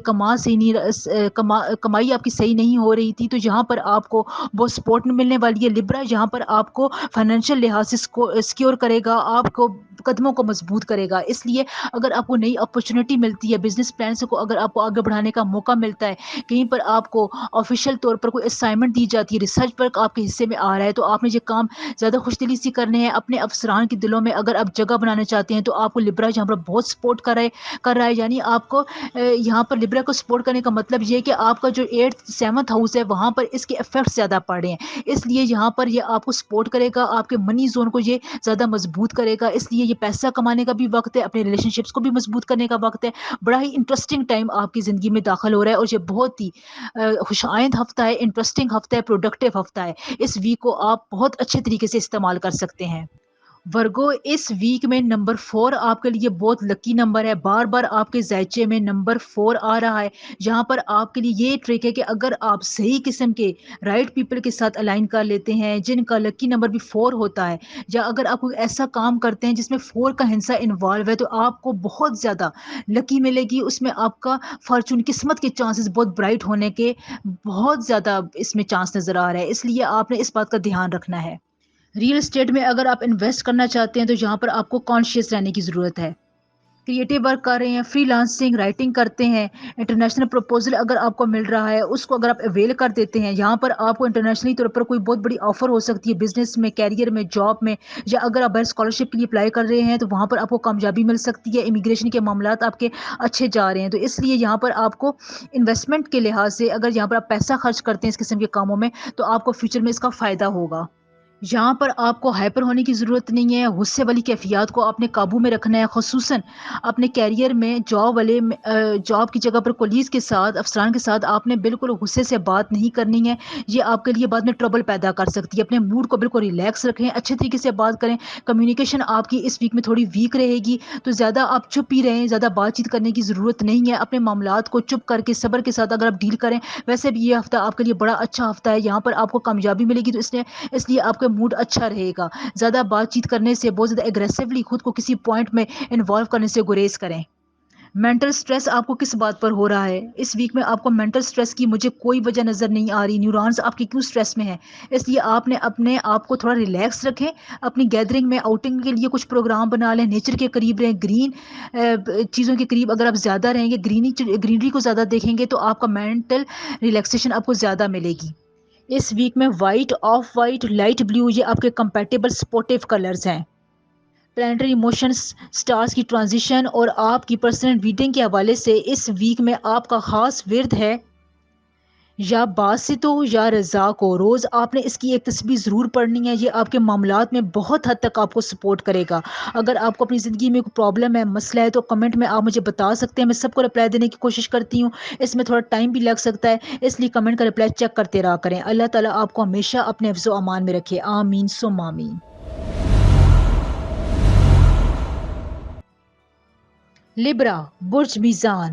کمائی آپ کی صحیح نہیں ہو رہی تھی، تو یہاں پر آپ کو بہت سپورٹ ملنے والی ہے. لبرا یہاں پر آپ کو فائنینشیل لحاظ سے سیکیور کرے گا، آپ کو قدموں کو مضبوط کرے گا. اس لیے اگر آپ کو نئی اپرچونٹی ملتی ہے، بزنس پلان سے اگر آپ کو آگے بڑھانے کا موقع ملتا ہے، کہیں پر آپ کو آفیشیل طور پر کوئی اسائنمنٹ دی جاتی ہے، ریسرچ ورک آپ کے حصے میں آ رہا ہے، تو آپ نے یہ کام زیادہ خوش دلی سے کرنے ہیں. اپنے افسران کے دلوں میں اگر آپ جگہ بنانا چاہتے ہیں تو آپ کو لبرا یہاں پر بہت سپورٹ کر رہا ہے. یعنی آپ کو یہاں پر لبرا کو سپورٹ کرنے کا مطلب یہ کہ آپ کا جو 8th 7th ہاؤس ہے، وہاں پر اس کے افیکٹ زیادہ پڑ رہے ہیں. اس لیے یہاں پر یہ آپ کو سپورٹ کرے گا، آپ کے منی زون کو یہ زیادہ مضبوط کرے گا. اس لیے یہ پیسہ کمانے کا بھی وقت ہے، اپنے ریلیشن شپس کو بھی مضبوط کرنے کا وقت ہے. بڑا ہی انٹرسٹنگ ٹائم آپ کی زندگی میں داخل ہو رہا ہے اور یہ بہت ہی خوش آئند ہفتہ ہے، انٹرسٹنگ ہفتہ ہے، پروڈکٹیو ہفتہ ہے. اس ویک کو آپ بہت اچھے طریقے سے استعمال کر سکتے ہیں. ورگو، اس ویک میں نمبر 4 آپ کے لیے بہت لکی نمبر ہے. بار بار آپ کے ذائچے میں نمبر 4 آ رہا ہے. یہاں پر آپ کے لیے یہ ٹرک ہے کہ اگر آپ صحیح قسم کے رائٹ پیپل کے ساتھ الائن کر لیتے ہیں، جن کا لکی نمبر بھی 4 ہوتا ہے، یا اگر آپ کوئی ایسا کام کرتے ہیں جس میں 4 کا ہندسہ انوالو ہے، تو آپ کو بہت زیادہ لکی ملے گی. اس میں آپ کا فارچون، قسمت کے چانسز بہت برائٹ ہونے کے بہت زیادہ اس میں چانس نظر آ رہا ہے. اس لیے آپ نے اس بات کا دھیان رکھنا ہے. ریئل اسٹیٹ میں اگر آپ انویسٹ کرنا چاہتے ہیں تو یہاں پر آپ کو کانشیس رہنے کی ضرورت ہے. کریٹو ورک کر رہے ہیں، فری لانسنگ، رائٹنگ کرتے ہیں، انٹرنیشنل پروپوزل اگر آپ کو مل رہا ہے، اس کو اگر آپ اویل کر دیتے ہیں، یہاں پر آپ کو انٹرنیشنلی طور پر کوئی بہت بڑی آفر ہو سکتی ہے، بزنس میں، کیریئر میں، جاب میں، یا اگر آپ اسکالرشپ کے لیے اپلائی کر رہے ہیں تو وہاں پر آپ کو کامیابی مل سکتی ہے. امیگریشن کے معاملات آپ کے اچھے جا رہے ہیں، تو اس لیے یہاں پر آپ کو انویسٹمنٹ کے لحاظ سے اگر یہاں پر آپ پیسہ خرچ کرتے ہیں اس قسم کے کاموں میں، تو آپ کو فیوچر میں اس کا فائدہ ہوگا. یہاں پر آپ کو ہائپر ہونے کی ضرورت نہیں ہے. غصے والی کیفیات کو آپ نے قابو میں رکھنا ہے، خصوصاً اپنے کیریئر میں. جاب کی جگہ پر کولیز کے ساتھ، افسران کے ساتھ آپ نے بالکل غصے سے بات نہیں کرنی ہے. یہ آپ کے لیے بعد میں ٹربل پیدا کر سکتی ہے. اپنے موڈ کو بالکل ریلیکس رکھیں، اچھے طریقے سے بات کریں. کمیونیکیشن آپ کی اس ویک میں تھوڑی ویک رہے گی، تو زیادہ آپ چپ ہی رہیں، زیادہ بات چیت کرنے کی ضرورت نہیں ہے. اپنے معاملات کو چپ کر کے صبر کے ساتھ اگر آپ ڈیل کریں، ویسے بھی یہ ہفتہ آپ کے لیے بڑا اچھا ہفتہ ہے. یہاں پر آپ کو کامیابی ملے گی، تو اس لیے آپ کا موڈ اچھا رہے گا. زیادہ بات چیت کرنے سے، بہت زیادہ اگریسولی خود کو کسی پوائنٹ میں انوالو کرنے سے گریز کریں. مینٹل سٹریس آپ کو کس بات پر ہو رہا ہے؟ اس ویک میں آپ کو مینٹل سٹریس کی مجھے کوئی وجہ نظر نہیں آ رہی. نیورونز آپ کی کیوں سٹریس میں ہیں؟ اس لیے آپ نے اپنے آپ کو تھوڑا ریلیکس رکھیں. اپنی گیدرنگ میں، آؤٹنگ کے لیے کچھ پروگرام بنا لیں. نیچر کے قریب رہیں، گرین چیزوں کے قریب اگر آپ زیادہ رہیں گے، گرینری کو زیادہ دیکھیں گے، تو آپ کا مینٹل ریلیکسیشن آپ کو زیادہ ملے گی. اس ویک میں white, off white, light blue یہ آپ کے کمپیٹیبل سپورٹیو کلرز ہیں. پلانٹری ایموشنز، سٹارز کی ٹرانزیشن اور آپ کی پرسنل ریڈنگ کے حوالے سے اس ویک میں آپ کا خاص ورد ہے یا باسطو یا رضا کو. روز آپ نے اس کی ایک تسبیح ضرور پڑھنی ہے. یہ آپ کے معاملات میں بہت حد تک آپ کو سپورٹ کرے گا. اگر آپ کو اپنی زندگی میں کوئی پرابلم ہے، مسئلہ ہے، تو کمنٹ میں آپ مجھے بتا سکتے ہیں. میں سب کو رپلائی دینے کی کوشش کرتی ہوں. اس میں تھوڑا ٹائم بھی لگ سکتا ہے، اس لیے کمنٹ کا رپلائی چیک کرتے رہا کریں. اللہ تعالیٰ آپ کو ہمیشہ اپنے حفظ و امان میں رکھے. آمین ثم آمین. لبرا، برج میزان.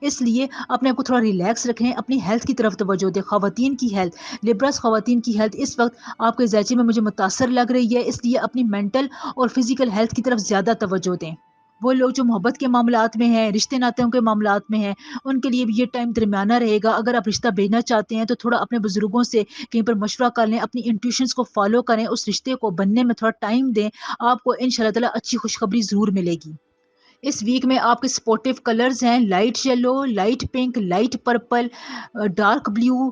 اس لیے اپنے آپ کو تھوڑا ریلیکس رکھیں، اپنی ہیلتھ کی طرف توجہ دیں. خواتین کی ہیلتھ، لبرس خواتین کی ہیلتھ اس وقت آپ کے ذائچے میں مجھے متاثر لگ رہی ہے، اس لیے اپنی مینٹل اور فزیکل ہیلتھ کی طرف زیادہ توجہ دیں. وہ لوگ جو محبت کے معاملات میں ہیں، رشتے ناتوں کے معاملات میں ہیں، ان کے لیے بھی یہ ٹائم درمیانہ رہے گا. اگر آپ رشتہ بھیجنا چاہتے ہیں تو تھوڑا اپنے بزرگوں سے کہیں پر مشورہ کر لیں، اپنی انٹیوشنز کو فالو کریں، اس رشتے کو بننے میں تھوڑا ٹائم دیں. آپ کو ان شاء اللہ تعالیٰ اچھی خوشخبری ضرور ملے گی. اس ویک میں آپ کے سپورٹیو کلرز ہیں light yellow, light pink, light purple, dark blue.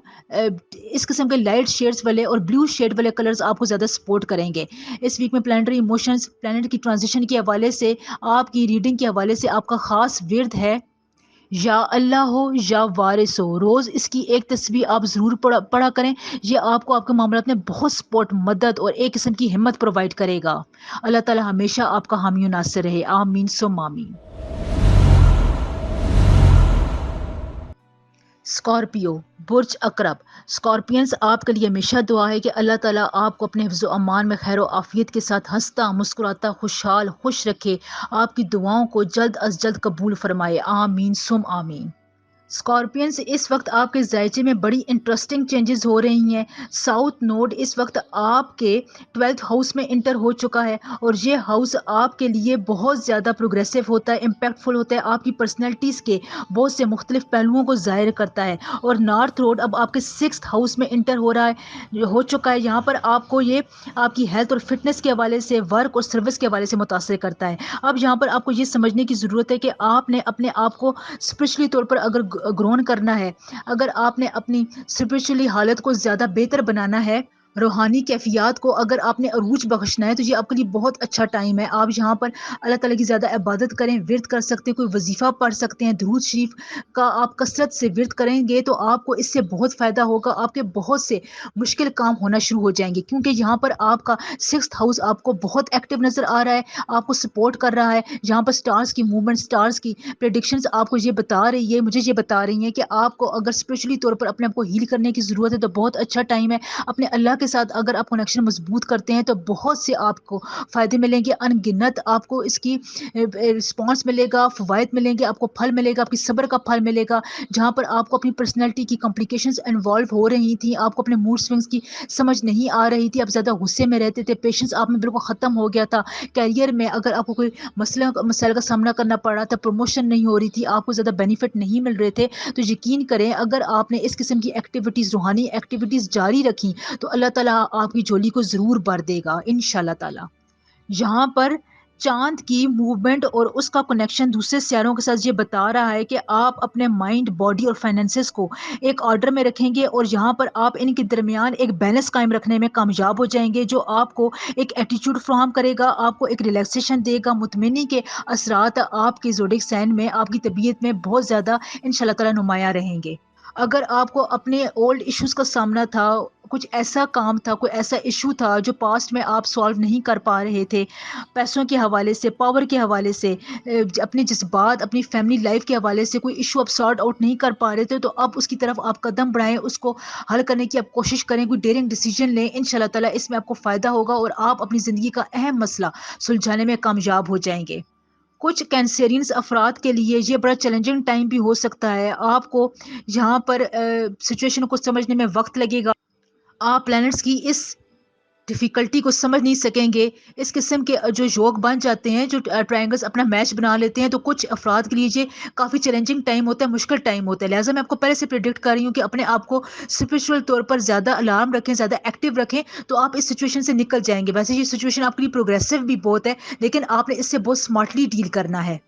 اس قسم کے لائٹ شیڈز والے اور بلیو شیڈ والے کلرز آپ کو زیادہ سپورٹ کریں گے. اس ویک میں پلانٹری ایموشنز، پلانٹ کی ٹرانزیشن کے حوالے سے، آپ کی ریڈنگ کے حوالے سے آپ کا خاص ورد ہے یا اللہ ہو یا وارث ہو. روز اس کی ایک تسبیح آپ ضرور پڑھا کریں. یہ آپ کو آپ کے معاملات میں بہت سپورٹ، مدد اور ایک قسم کی ہمت پرووائڈ کرے گا. اللہ تعالی ہمیشہ آپ کا حامی و ناصر رہے. آمین ثم آمین. اسکارپیو، برج اقرب. اسکارپینز آپ کے لیے ہمیشہ دعا ہے کہ اللہ تعالیٰ آپ کو اپنے حفظ و امان میں خیر و عافیت کے ساتھ ہنستا مسکراتا خوشحال خوش رکھے. آپ کی دعاؤں کو جلد از جلد قبول فرمائے. آمین ثم آمین. اسکارپینز اس وقت آپ کے ذائچے میں بڑی انٹرسٹنگ چینجز ہو رہی ہیں. ساؤتھ نوڈ اس وقت آپ کے 12th ہاؤس میں انٹر ہو چکا ہے اور یہ ہاؤس آپ کے لیے بہت زیادہ پروگریسو ہوتا ہے، امپیکٹ فل ہوتا ہے. آپ کی پرسنالٹیز کے بہت سے مختلف پہلوؤں کو ظاہر کرتا ہے. اور نارتھ روڈ اب آپ کے 6th ہاؤس میں انٹر ہو رہا ہے، ہو چکا ہے. یہاں پر آپ کو یہ آپ کی ہیلتھ اور فٹنس کے حوالے سے، ورک اور سروس کے حوالے سے متاثر کرتا ہے. اب یہاں پر آپ کو یہ سمجھنے کی ضرورت ہے کہ آپ نے اپنے آپ کو اسپرچولی طور پر اگر گرون کرنا ہے، اگر آپ نے اپنی اسپرچولی حالت کو زیادہ بہتر بنانا ہے، روحانی کیفیات کو اگر آپ نے عروج بخشنا ہے، تو یہ آپ کے لیے بہت اچھا ٹائم ہے. آپ یہاں پر اللہ تعالیٰ کی زیادہ عبادت کریں، ورد کر سکتے ہیں، کوئی وظیفہ پڑھ سکتے ہیں، درود شریف کا آپ کثرت سے ورد کریں گے تو آپ کو اس سے بہت فائدہ ہوگا. آپ کے بہت سے مشکل کام ہونا شروع ہو جائیں گے، کیونکہ یہاں پر آپ کا 6th ہاؤس آپ کو بہت ایکٹیو نظر آ رہا ہے، آپ کو سپورٹ کر رہا ہے. یہاں پر سٹارز کی موومنٹ، سٹارز کی پریڈکشنز آپ کو یہ بتا رہی ہے، مجھے یہ بتا رہی ہیں کہ آپ کو اگر اسپرچولی طور پر اپنے آپ کو ہیل کرنے کی ضرورت ہے تو بہت اچھا ٹائم ہے. اپنے اللہ کے ساتھ اگر آپ کنیکشن مضبوط کرتے ہیں تو بہت سے آپ کو فائدے ملیں گے، ان گنت آپ کو اس کی رسپانس ملے گا، فوائد ملیں گے، آپ کو پھل ملے گا، آپ کی صبر کا پھل ملے گا. جہاں پر آپ کو اپنی پرسنالٹی کی کمپلیکیشنز انوالو ہو رہی تھیں، آپ کو اپنے موڈ سوئنگز کی سمجھ نہیں آ رہی تھی، آپ زیادہ غصے میں رہتے تھے، پیشنس آپ میں بالکل ختم ہو گیا تھا. کیریئر میں اگر آپ کو کوئی مسائل کا سامنا کرنا پڑ رہا تھا، پروموشن نہیں ہو رہی تھی، آپ کو زیادہ بینیفٹ نہیں مل رہے تھے، تو یقین کریں اگر آپ نے اس قسم کی ایکٹیویٹیز، روحانی ایکٹیویٹیز جاری رکھی تو اللہ تعالیٰ آپ کی جولی کو ضرور بھر دے گا انشاءاللہ تعالیٰ. یہاں پر چاند کی موومنٹ اور اس کا کنیکشن دوسرے سیاروں کے ساتھ یہ بتا رہا ہے کہ آپ اپنے مائنڈ، باڈی اور فائنینسز کو ایک آرڈر میں رکھیں گے اور یہاں پر آپ ان کے درمیان ایک بیلنس قائم رکھنے میں کامیاب ہو جائیں گے، جو آپ کو ایک ایٹیچیوڈ فراہم کرے گا، آپ کو ایک ریلیکسیشن دے گا. مطمئنی کے اثرات آپ کے زوڈک سائن میں، آپ کی طبیعت میں بہت زیادہ انشاءاللہ تعالیٰ نمایاں رہیں گے. اگر آپ کو اپنے اولڈ ایشوز کا سامنا تھا، کچھ ایسا کام تھا، کوئی ایسا ایشو تھا جو پاسٹ میں آپ سالو نہیں کر پا رہے تھے، پیسوں کے حوالے سے، پاور کے حوالے سے، اپنے جذبات، اپنی فیملی لائف کے حوالے سے کوئی ایشو آپ سارٹ آؤٹ نہیں کر پا رہے تھے، تو اب اس کی طرف آپ قدم بڑھائیں، اس کو حل کرنے کی آپ کوشش کریں، کوئی ڈیرنگ ڈیسیجن لیں. انشاءاللہ تعالیٰ اس میں آپ کو فائدہ ہوگا اور آپ اپنی زندگی کا اہم مسئلہ سلجھانے میں کامیاب ہو جائیں گے. کچھ کینسرینز افراد کے لیے یہ بڑا چیلنجنگ ٹائم بھی ہو سکتا ہے. آپ کو یہاں پر سچویشن کو سمجھنے میں وقت لگے گا، آپ پلانٹس کی اس ڈیفیکلٹی کو سمجھ نہیں سکیں گے. اس قسم کے جو یوگ بن جاتے ہیں، جو ٹرائنگلز اپنا میچ بنا لیتے ہیں، تو کچھ افراد کے لیے یہ کافی چیلنجنگ ٹائم ہوتا ہے، مشکل ٹائم ہوتا ہے. لہٰذا میں آپ کو پہلے سے پریڈکٹ کر رہی ہوں کہ اپنے آپ کو اسپرچوئل طور پر زیادہ الارم رکھیں، زیادہ ایکٹیو رکھیں، تو آپ اس سچویشن سے نکل جائیں گے. ویسے یہ سچویشن آپ کے لیے پروگریسو بھی بہت ہے، لیکن آپ نے اس سے بہت اسمارٹلی ڈیل کرنا ہے.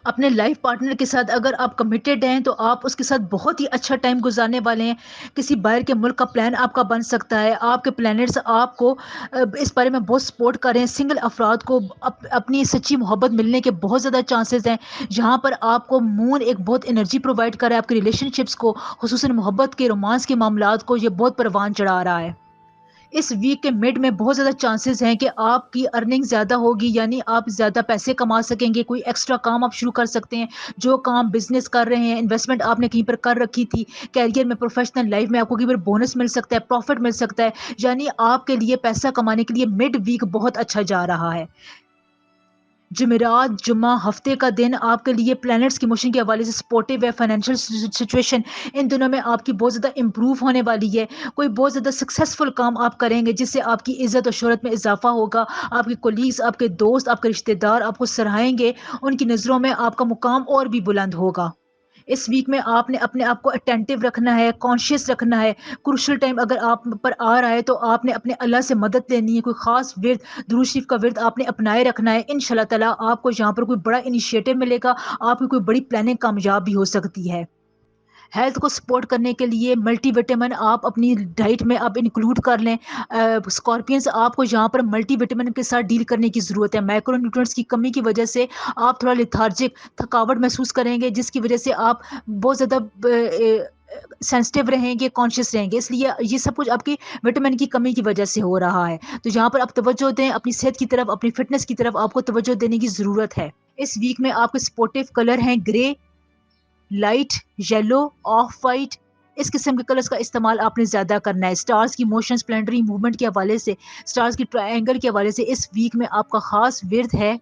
اپنے لائف پارٹنر کے ساتھ اگر آپ کمیٹیڈ ہیں تو آپ اس کے ساتھ بہت ہی اچھا ٹائم گزارنے والے ہیں. کسی باہر کے ملک کا پلان آپ کا بن سکتا ہے. آپ کے پلانٹس آپ کو اس بارے میں بہت سپورٹ کریں. سنگل افراد کو اپنی سچی محبت ملنے کے بہت زیادہ چانسز ہیں. یہاں پر آپ کو مون ایک بہت انرجی پرووائڈ کر رہا ہے، آپ کی ریلیشن شپس کو، خصوصاً محبت کے، رومانس کے معاملات کو یہ بہت پروان چڑھا رہا ہے. اس ویک کے مڈ میں بہت زیادہ چانسز ہیں کہ آپ کی ارننگ زیادہ ہوگی، یعنی آپ زیادہ پیسے کما سکیں گے. کوئی ایکسٹرا کام آپ شروع کر سکتے ہیں، جو کام بزنس کر رہے ہیں، انویسٹمنٹ آپ نے کہیں پر کر رکھی تھی، کیریئر میں، پروفیشنل لائف میں آپ کو کہیں پر بونس مل سکتا ہے، پروفٹ مل سکتا ہے. یعنی آپ کے لیے پیسہ کمانے کے لیے مڈ ویک بہت اچھا جا رہا ہے. جمعرات جمعہ ہفتے کا دن آپ کے لیے پلانٹس کی موشن کے حوالے سے سپورٹیو ہے. فائنینشیل سچویشن ان دنوں میں آپ کی بہت زیادہ امپروو ہونے والی ہے. کوئی بہت زیادہ سکسیزفل کام آپ کریں گے جس سے آپ کی عزت اور شہرت میں اضافہ ہوگا. آپ کے کولیگس، آپ کے دوست، آپ کے رشتے دار آپ کو سراہیں گے. ان کی نظروں میں آپ کا مقام اور بھی بلند ہوگا. اس ویک میں آپ نے اپنے آپ کو اٹینٹو رکھنا ہے، کانشیس رکھنا ہے. کروشل ٹائم اگر آپ پر آ رہا ہے تو آپ نے اپنے اللہ سے مدد لینی ہے. کوئی خاص ورد، درود شریف کا ورد آپ نے اپنائے رکھنا ہے. ان شاء اللہ تعالیٰ آپ کو یہاں پر کوئی بڑا انیشیٹو ملے گا. آپ کی کوئی بڑی پلاننگ کامیاب بھی ہو سکتی ہے. ہیلتھ کو سپورٹ کرنے کے لیے ملٹی وٹامن آپ اپنی ڈائٹ میں آپ انکلوڈ کر لیں. اسکارپینس آپ کو یہاں پر ملٹی وٹامن کے ساتھ ڈیل کرنے کی ضرورت ہے. مائکرو نیوٹرنٹس کی کمی کی وجہ سے آپ تھوڑا لیتھارجک، تھکاوٹ محسوس کریں گے، جس کی وجہ سے آپ بہت زیادہ سینسٹیو رہیں گے، کانشیس رہیں گے. اس لیے یہ سب کچھ آپ کی وٹامن کی کمی کی وجہ سے ہو رہا ہے. تو یہاں پر آپ توجہ دیں، اپنی صحت کی طرف، اپنی فٹنس کی طرف آپ کو توجہ دینے کی ضرورت ہے. اس ویک میں آپ کے سپورٹیو کلر ہیں گرے، لائٹ یلو، آف وائٹ. اس قسم کے کلرز کا استعمال آپ نے زیادہ کرنا ہے. سٹارز کی موشنز، پلانٹری موومنٹ کے حوالے سے، سٹارز کی ٹرائنگل کے حوالے سے اس ویک میں آپ کا خاص ورد ہے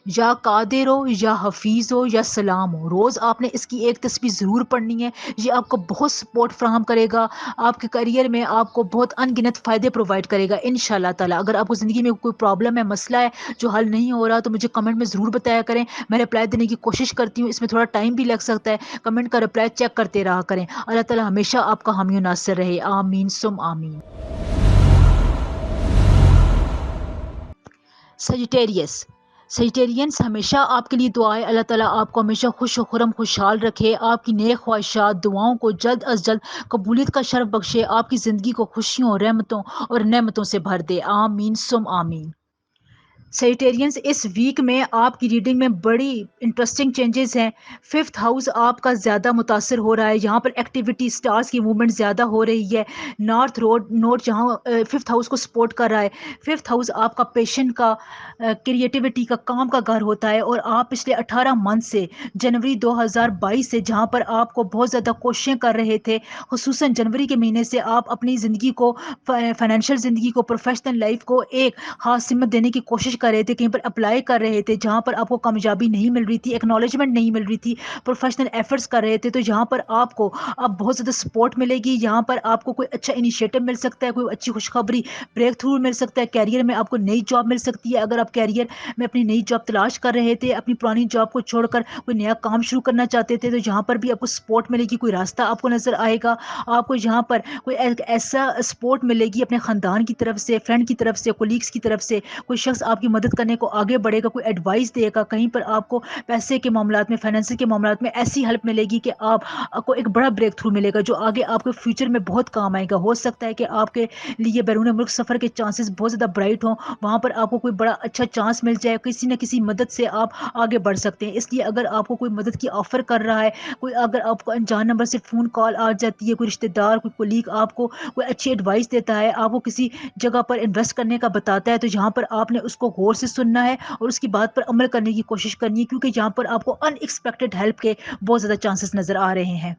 یا قادر ہو یا حفیظ ہو یا سلام ہو. روز آپ نے اس کی ایک تسبیح ضرور پڑھنی ہے. یہ آپ کو بہت سپورٹ فراہم کرے گا. آپ کے کریئر میں آپ کو بہت ان گنت فائدے پرووائڈ کرے گا ان شاء اللہ تعالیٰ. اگر آپ کو زندگی میں کوئی پرابلم ہے، مسئلہ ہے جو حل نہیں ہو رہا، تو مجھے کمنٹ میں ضرور بتایا کریں. میں رپلائی دینے کی کوشش کرتی ہوں. اس میں تھوڑا ٹائم بھی لگ سکتا ہے. کمنٹ کا رپلائی چیک کرتے رہا کریں. اللہ تعالیٰ ہمیشہ آپ کا حامی و ناصر رہے. آمین سم آمین. سیجیٹیریس، سیجیٹیرینس ہمیشہ آپ کے لیے دعا ہے. اللہ تعالیٰ آپ کو ہمیشہ خوش و خرم خوشحال رکھے. آپ کی نیک خواہشات، دعاؤں کو جلد از جلد قبولیت کا شرف بخشے. آپ کی زندگی کو خوشیوں، رحمتوں اور نعمتوں سے بھر دے. آمین سم آمین. سیجیٹیرینس اس ویک میں آپ کی ریڈنگ میں بڑی انٹرسٹنگ چینجز ہیں. ففتھ ہاؤس آپ کا زیادہ متاثر ہو رہا ہے. یہاں پر ایکٹیویٹی، سٹارز کی موومنٹ زیادہ ہو رہی ہے. نارتھ نوٹ جہاں ففتھ ہاؤس کو سپورٹ کر رہا ہے. ففتھ ہاؤس آپ کا پیشن کا، کریٹیوٹی کا، کام کا گھر ہوتا ہے. اور آپ پچھلے 18 منتھ سے، جنوری 2022 سے جہاں پر آپ کو بہت زیادہ کوششیں کر رہے تھے، خصوصاً جنوری کے مہینے سے آپ اپنی زندگی کو، فائنینشیل زندگی کو، پروفیشنل لائف کو ایک خاص سمت دینے کی کوشش کر رہے تھے. کہیں پر اپلائی کر رہے تھے جہاں پر آپ کو کامیابی نہیں مل رہی تھی، ایکنالجمنٹ نہیں مل رہی تھی، پروفیشنل ایفرٹس کر رہے تھے. تو یہاں پر آپ کو اب بہت زیادہ سپورٹ ملے گی. یہاں پر آپ کو کوئی اچھا انیشیٹو مل سکتا ہے، کوئی اچھی خوشخبری، بریک تھرو مل سکتا ہے. کیریئر میں آپ کو نئی جاب مل سکتی ہے. اگر آپ کیریئر میں اپنی نئی جاب تلاش کر رہے تھے، اپنی پرانی جاب کو چھوڑ کر کوئی نیا کام شروع کرنا چاہتے تھے، تو یہاں پر بھی آپ کو سپورٹ ملے گی. کوئی راستہ آپ کو نظر آئے گا. آپ کو یہاں پر کوئی ایسا سپورٹ ملے گی اپنے خاندان کی طرف سے، فرینڈ کی طرف سے، کولیگس کی طرف سے. کوئی شخص آپ کی مدد کرنے کو آگے بڑھے گا، کوئی ایڈوائس دے گا. کہیں پر آپ کو پیسے کے معاملات میں، فائنینس کے معاملات میں ایسی ہیلپ ملے گی کہ آپ کو ایک بڑا بریک تھرو ملے گا جو آگے آپ کے فیوچر میں بہت کام آئے گا. ہو سکتا ہے کہ آپ کے لیے بیرون ملک سفر کے چانسز بہت زیادہ برائٹ ہوں. وہاں پر آپ کو کوئی بڑا اچھا چانس مل جائے. کسی نہ کسی مدد سے آپ آگے بڑھ سکتے ہیں. اس لیے اگر آپ کو کوئی مدد کی آفر کر رہا ہے، کوئی اگر آپ کو انجان نمبر سے فون کال آ جاتی ہے، کوئی رشتے دار، کوئی کولیگ آپ کو کوئی اچھی ایڈوائس دیتا ہے، آپ کو کسی جگہ پر انویسٹ کرنے کا بتاتا ہے، تو یہاں پر آپ نے اس کو غور سے سننا ہے اور اس کی بات پر عمل کرنے کی کوشش کرنی ہے. کیونکہ یہاں پر آپ کو ان ایکسپیکٹڈ ہیلپ کے بہت زیادہ چانسز نظر آ رہے ہیں.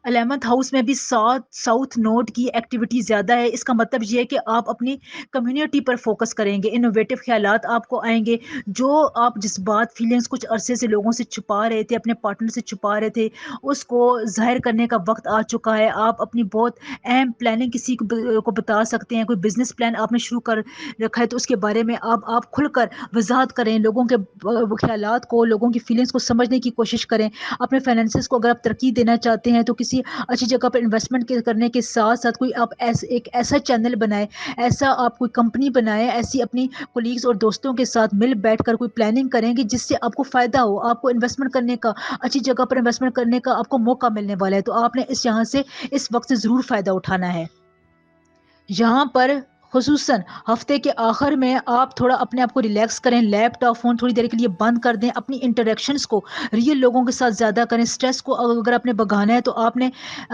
11th ہاؤس میں بھی ساؤتھ نوڈ کی ایکٹیویٹی زیادہ ہے. اس کا مطلب یہ ہے کہ آپ اپنی کمیونٹی پر فوکس کریں گے. انوویٹو خیالات آپ کو آئیں گے. جو آپ جس بات، فیلنگس کچھ عرصے سے لوگوں سے چھپا رہے تھے، اپنے پارٹنر سے چھپا رہے تھے، اس کو ظاہر کرنے کا وقت آ چکا ہے. آپ اپنی بہت اہم پلاننگ کسی کو بتا سکتے ہیں. کوئی بزنس پلان آپ نے شروع کر رکھا ہے تو اس کے بارے میں آپ کھل کر وضاحت کریں. لوگوں کے خیالات کو، لوگوں کی فیلنگس کو سمجھنے کی کوشش کریں. اپنے فائنینسز کو اگر آپ ترقی دینا چاہتے ہیں تو کسی اچھی جگہ پر انویسٹمنٹ کرنے کے ساتھ ساتھ کوئی آپ ایک ایسا چینل بنائیں، ایسا آپ کوئی کمپنی بنائیں، ایسی اپنی کولیگز اور دوستوں کے ساتھ مل بیٹھ کر کوئی پلاننگ کریں گے جس سے آپ کو فائدہ ہو. آپ کو انویسٹمنٹ کرنے کا، اچھی جگہ پر انویسٹمنٹ کرنے کا آپ کو موقع ملنے والا ہے. تو آپ نے یہاں سے، اس وقت سے ضرور فائدہ اٹھانا ہے. یہاں پر خصوصاً ہفتے کے آخر میں آپ تھوڑا اپنے آپ کو ریلیکس کریں. لیپ ٹاپ، فون تھوڑی دیر کے لیے بند کر دیں. اپنی انٹریکشنز کو ریئل لوگوں کے ساتھ زیادہ کریں. سٹریس کو اگر آپ نے بگانا ہے تو آپ نے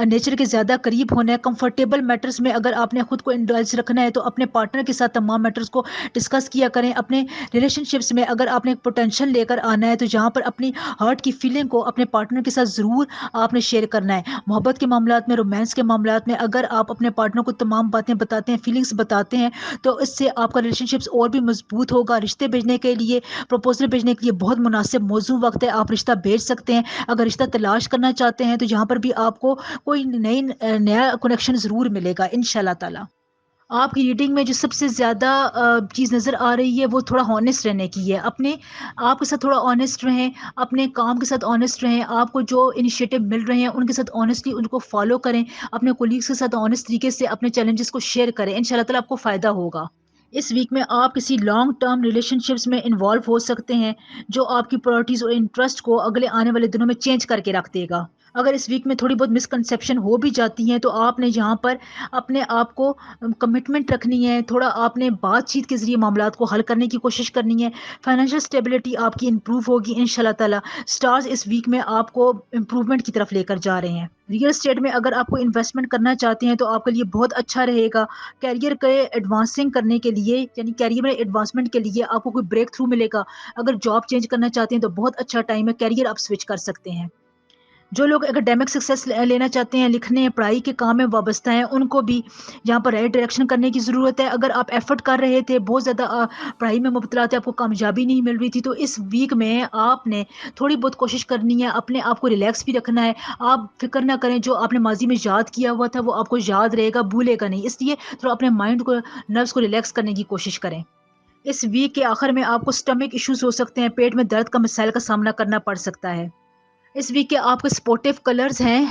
نیچر کے زیادہ قریب ہونا ہے. کمفرٹیبل میٹرز میں اگر آپ نے خود کو انڈلج رکھنا ہے تو اپنے پارٹنر کے ساتھ تمام میٹرز کو ڈسکس کیا کریں. اپنے ریلیشن شپس میں اگر آپ نے پوٹینشیل لے کر آنا ہے تو یہاں پر اپنی ہارٹ کی فیلنگ کو اپنے پارٹنر کے ساتھ ضرور آپ نے شیئر کرنا ہے. محبت کے معاملات میں، رومانس کے معاملات میں اگر آپ اپنے پارٹنر کو تمام باتیں بتاتے ہیں، فیلنگس بتاتے چاہتے ہیں تو اس سے آپ کا ریلیشن شپس اور بھی مضبوط ہوگا. رشتے بھیجنے کے لیے، پروپوزل بھیجنے کے لیے بہت مناسب موزوں وقت ہے. آپ رشتہ بھیج سکتے ہیں. اگر رشتہ تلاش کرنا چاہتے ہیں تو یہاں پر بھی آپ کو کوئی نیا کنیکشن ضرور ملے گا انشاءاللہ تعالی. آپ کی ریڈنگ میں جو سب سے زیادہ چیز نظر آ رہی ہے وہ تھوڑا ہانیسٹ رہنے کی ہے. اپنے آپ کے ساتھ تھوڑا آنیسٹ رہیں، اپنے کام کے ساتھ آنیسٹ رہیں. آپ کو جو انیشیٹو مل رہے ہیں ان کے ساتھ آنیسٹلی ان کو فالو کریں. اپنے کولیگس کے ساتھ آنیسٹ طریقے سے اپنے چیلنجز کو شیئر کریں. ان شاء اللہ تعالیٰ آپ کو فائدہ ہوگا. اس ویک میں آپ کسی لانگ ٹرم ریلیشن شپس میں انوالو ہو سکتے ہیں جو آپ کی پرائرٹیز اور انٹرسٹ کو اگلے آنے والے دنوں میں چینج کر کے رکھ دے گا. اگر اس ویک میں تھوڑی بہت مسکنسیپشن ہو بھی جاتی ہیں تو آپ نے یہاں پر اپنے آپ کو کمٹمنٹ رکھنی ہے. تھوڑا آپ نے بات چیت کے ذریعے معاملات کو حل کرنے کی کوشش کرنی ہے. فائنینشیل اسٹیبلٹی آپ کی امپروو ہوگی ان شاء اللہ تعالیٰ. اسٹارز اس ویک میں آپ کو امپروومنٹ کی طرف لے کر جا رہے ہیں. ریئل اسٹیٹ میں اگر آپ کو انویسٹمنٹ کرنا چاہتے ہیں تو آپ کے لیے بہت اچھا رہے گا. کیریئر کے ایڈوانسنگ کرنے کے لیے، یعنی کیریئر میں ایڈوانسمنٹ کے لیے آپ کو کوئی بریک تھرو ملے گا. اگر جاب چینج کرنا چاہتے ہیں تو بہت اچھا ٹائم ہے. کیریئر آپ سوئچ کر سکتے ہیں. جو لوگ اکیڈیمک سکسیس لینا چاہتے ہیں، لکھنے پڑھائی کے کام میں وابستہ ہیں، ان کو بھی یہاں پر رائٹ ڈائریکشن کرنے کی ضرورت ہے. اگر آپ ایفرٹ کر رہے تھے، بہت زیادہ پڑھائی میں مبتلا تھے، آپ کو کامیابی نہیں مل رہی تھی، تو اس ویک میں آپ نے تھوڑی بہت کوشش کرنی ہے. اپنے آپ کو ریلیکس بھی رکھنا ہے. آپ فکر نہ کریں جو آپ نے ماضی میں یاد کیا ہوا تھا وہ آپ کو یاد رہے گا، بھولے گا نہیں. اس لیے تھوڑا اپنے مائنڈ کو، نروس کو ریلیکس کرنے کی کوشش کریں. اس ویک کے آخر میں آپ کو سٹمک ایشوز ہو سکتے ہیں. پیٹ میں درد کا مسائل کا سامنا کرنا پڑ سکتا ہے. اس ویک کے آپ کے سپورٹیو کلرز ہیں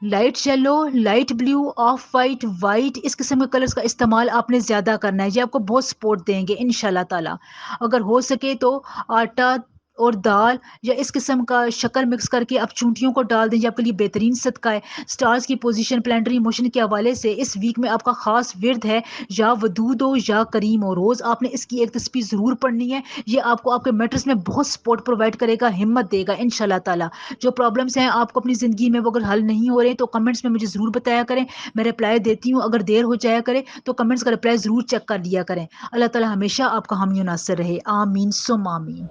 light yellow, light blue, off white, white. اس قسم کے کلرز کا استعمال آپ نے زیادہ کرنا ہے. یہ آپ کو بہت سپورٹ دیں گے ان شاء اللہ تعالیٰ. اگر ہو سکے تو آٹا اور دال یا اس قسم کا شکر مکس کر کے آپ چونٹیوں کو ڈال دیں. یہ آپ کے لیے بہترین صدقہ ہے. سٹارز کی پوزیشن پلانٹری موشن کے حوالے سے اس ویک میں آپ کا خاص ورد ہے یا ودود ہو یا کریم ہو. روز آپ نے اس کی ایک تسبیح ضرور پڑھنی ہے. یہ آپ کو آپ کے میٹرز میں بہت سپورٹ پرووائڈ کرے گا، ہمت دے گا ان شاء اللہ تعالیٰ. جو پرابلمس ہیں آپ کو اپنی زندگی میں وہ اگر حل نہیں ہو رہے تو کمنٹس میں مجھے ضرور بتایا کریں. میں رپلائی دیتی ہوں. اگر دیر ہو جایا کرے تو کمنٹس کا رپلائی ضرور چیک کر لیا کریں. اللہ تعالیٰ ہمیشہ آپ کا حامی و ناصر رہے. آمین ثم آمین.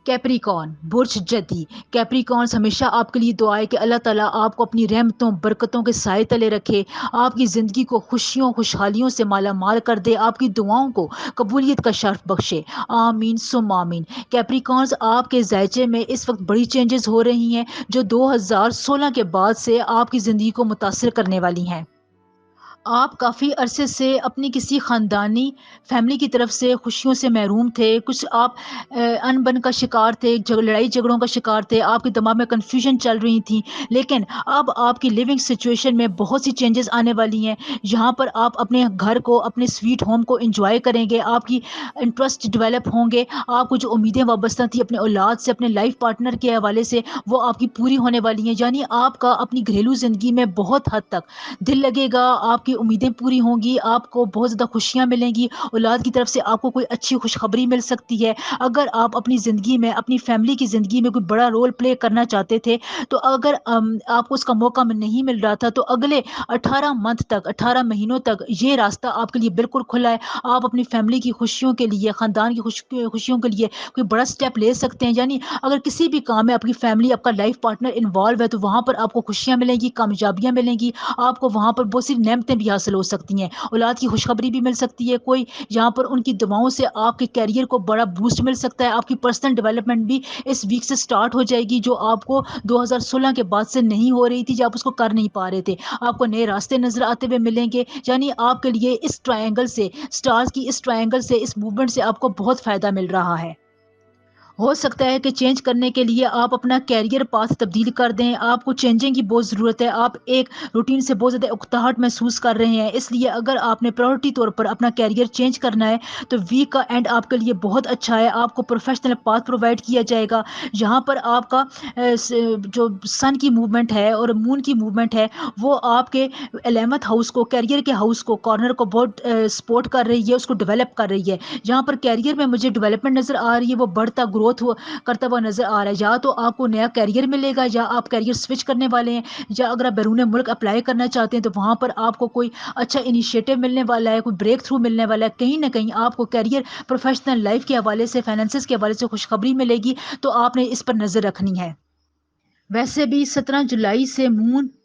کیپریکارن برج جدی. کیپریکارنز ہمیشہ آپ کے لیے دعا ہے کہ اللہ تعالیٰ آپ کو اپنی رحمتوں برکتوں کے سائے تلے رکھے. آپ کی زندگی کو خوشیوں خوشحالیوں سے مالا مال کر دے. آپ کی دعاؤں کو قبولیت کا شرف بخشے. آمین ثم آمین. کیپریکارنز آپ کے ذائچے میں اس وقت بڑی چینجز ہو رہی ہیں جو 2016 کے بعد سے آپ کی زندگی کو متاثر کرنے والی ہیں. آپ کافی عرصے سے اپنی کسی خاندانی فیملی کی طرف سے خوشیوں سے محروم تھے. کچھ آپ ان بن کا شکار تھے، لڑائی جھگڑوں کا شکار تھے. آپ کے دماغ میں کنفیوژن چل رہی تھی. لیکن اب آپ کی لیونگ سچویشن میں بہت سی چینجز آنے والی ہیں. یہاں پر آپ اپنے گھر کو، اپنے سویٹ ہوم کو انجوائے کریں گے. آپ کی انٹرسٹ ڈیولپ ہوں گے. آپ کو جو امیدیں وابستہ تھیں اپنے اولاد سے، اپنے لائف پارٹنر کے حوالے سے، وہ آپ کی پوری ہونے والی ہیں. یعنی آپ کا اپنی گھریلو زندگی میں بہت حد تک دل لگے گا. آپ کی امیدیں پوری ہوں گی. آپ کو بہت زیادہ خوشیاں ملیں گی. اولاد کی طرف سے آپ کو کوئی اچھی خوشخبری مل سکتی ہے. اگر آپ اپنی زندگی میں، اپنی فیملی کی زندگی میں کوئی بڑا رول پلے کرنا چاہتے تھے تو اگر آپ کو اس کا موقع نہیں مل رہا تھا تو اگلے 18 منتھ تک، 18 مہینوں تک یہ راستہ آپ کے لیے بالکل کھلا ہے. آپ اپنی فیملی کی خوشیوں کے لیے، خاندان کی خوشیوں کے لیے کوئی بڑا سٹیپ لے سکتے ہیں. یعنی اگر کسی بھی کام میں آپ کی فیملی، آپ کا لائف پارٹنر انوالو ہے تو وہاں پر آپ کو خوشیاں ملیں گی، کامیابیاں ملیں گی. آپ کو وہاں پر بہت سی نعمتیں بھی حاصل ہو سکتی ہیں. اولاد کی خوشخبری بھی مل سکتی ہے. کوئی یہاں پر ان کی دعاؤں سے آپ کے کیریئر کو بڑا بوسٹ مل سکتا ہے. آپ کی پرسنل ڈیولپمنٹ بھی اس ویک سے سٹارٹ ہو جائے گی جو آپ کو 2016 کے بعد سے نہیں ہو رہی تھی، جب آپ اس کو کر نہیں پا رہے تھے. آپ کو نئے راستے نظر آتے ہوئے ملیں گے. یعنی آپ کے لیے اس ٹرائنگل سے، سٹارز کی اس ٹرائنگل سے، اس موومنٹ سے آپ کو بہت فائدہ مل رہا ہے. ہو سکتا ہے کہ چینج کرنے کے لیے آپ اپنا کیریئر پاتھ تبدیل کر دیں. آپ کو چینجنگ کی بہت ضرورت ہے. آپ ایک روٹین سے بہت زیادہ اکتاہٹ محسوس کر رہے ہیں. اس لیے اگر آپ نے پرائورٹی طور پر اپنا کیریئر چینج کرنا ہے تو ویک کا اینڈ آپ کے لیے بہت اچھا ہے. آپ کو پروفیشنل پاتھ پرووائڈ کیا جائے گا. یہاں پر آپ کا جو سن کی موومنٹ ہے اور مون کی موومنٹ ہے وہ آپ کے 11th ہاؤس کو، کیریئر کے ہاؤس کو، کارنر کو بہت سپورٹ کر رہی ہے، اس کو ڈیولپ کر رہی ہے. جہاں پر کیریئر میں مجھے ڈیولپمنٹ نظر آ رہی ہے، وہ بڑھتا گروتھ کرتا ہوا نظر آ رہا ہے. یا تو آپ کو نیا کیریئر ملے گا یا آپ کیریئر سوئچ کرنے والے ہیں. یا اگر آپ بیرون ملک اپلائی کرنا چاہتے ہیں تو وہاں پر آپ کو کوئی اچھا انیشیٹو ملنے والا ہے، کوئی بریک تھرو ملنے والا ہے. کہیں نہ کہیں آپ کو کیریئر، پروفیشنل لائف کے حوالے سے، فائنینسز کے حوالے سے خوشخبری ملے گی. تو آپ نے اس پر نظر رکھنی ہے. ویسے بھی 17 جولائی سے مون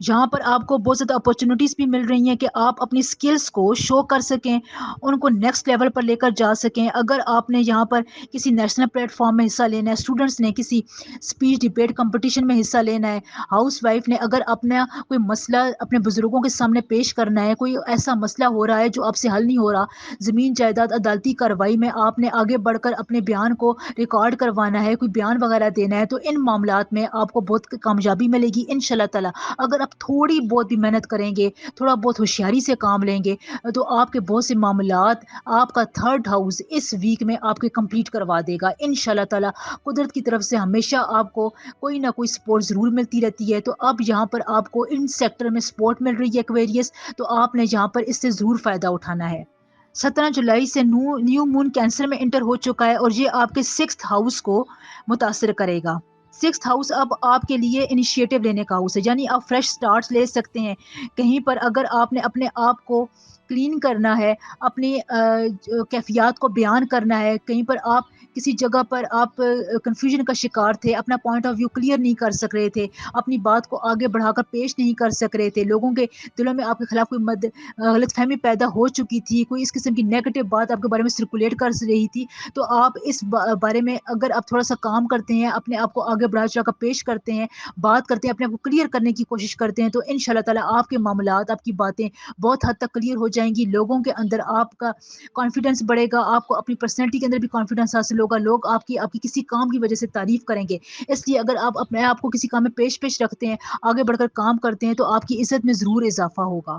جہاں پر آپ کو بہت زیادہ اپارچونیٹیز بھی مل رہی ہیں کہ آپ اپنی سکلز کو شو کر سکیں، ان کو نیکسٹ لیول پر لے کر جا سکیں۔ اگر آپ نے یہاں پر کسی نیشنل پلیٹ فارم میں حصہ لینا ہے، اسٹوڈنٹس نے کسی اسپیچ ڈبیٹ کمپٹیشن میں حصہ لینا ہے، ہاؤس وائف نے اگر اپنا کوئی مسئلہ اپنے بزرگوں کے سامنے پیش کرنا ہے، کوئی ایسا مسئلہ ہو رہا ہے جو آپ سے حل نہیں ہو رہا، زمین جائیداد عدالتی کارروائی میں آپ نے آگے بڑھ کر اپنے بیان کو ریکارڈ کروانا ہے، کوئی بیان وغیرہ دینا ہے، تو ان معاملات میں آپ کو بہت کامیابی ملے گی ان شاء اللہ تعالیٰ۔ اگر آپ تھوڑی بہت بھی محنت کریں گے، تھوڑا بہت ہوشیاری سے کام لیں گے، تو آپ کے بہت سے معاملات آپ کا تھرڈ ہاؤس اس ویک میں آپ کے کمپلیٹ کروا دے گا ان شاء اللہ تعالیٰ۔ قدرت کی طرف سے ہمیشہ آپ کو کوئی نہ کوئی سپورٹ ضرور ملتی رہتی ہے، تو اب یہاں پر آپ کو ان سیکٹر میں سپورٹ مل رہی ہے ایکویریس، تو آپ نے یہاں پر اس سے ضرور فائدہ اٹھانا ہے۔ 17 جولائی سے نیو مون کینسر میں انٹر ہو چکا ہے، اور یہ آپ کے 6th ہاؤس کو متاثر کرے گا۔ 6th ہاؤس اب آپ کے لیے انیشیٹو لینے کا ہاؤس ہے، یعنی آپ فریش سٹارٹ لے سکتے ہیں کہیں پر۔ اگر آپ نے اپنے آپ کو کلین کرنا ہے، اپنی کیفیات کو بیان کرنا ہے، کہیں پر آپ کسی جگہ پر آپ کنفیوژن کا شکار تھے، اپنا پوائنٹ آف ویو کلیئر نہیں کر سک رہے تھے، اپنی بات کو آگے بڑھا کر پیش نہیں کر سک رہے تھے، لوگوں کے دلوں میں آپ کے خلاف کوئی غلط فہمی پیدا ہو چکی تھی، کوئی اس قسم کی نیگیٹو بات آپ کے بارے میں سرکولیٹ کر رہی تھی، تو آپ اس بارے میں اگر آپ تھوڑا سا کام کرتے ہیں، اپنے آپ کو آگے بڑھا چڑھا کر پیش کرتے ہیں، بات کرتے ہیں، اپنے آپ کو کلیئر کرنے کی کوشش کرتے ہیں، تو ان شاء اللہ تعالیٰ آپ کے معاملات، آپ کی باتیں بہت حد تک کلیئر ہو جائیں گی، لوگوں کے اندر آپ کا کانفیڈنس بڑھے گا، آپ کو اپنی پرسنالٹی کے اندر بھی کانفیڈنس حاصل ہوگا، لوگ آپ کی کسی کام کی وجہ سے تعریف کریں گے۔ اس لیے اگر آپ اپنے آپ کو کسی کام میں پیش رکھتے ہیں، آگے بڑھ کر کام کرتے ہیں، تو آپ کی عزت میں ضرور اضافہ ہوگا۔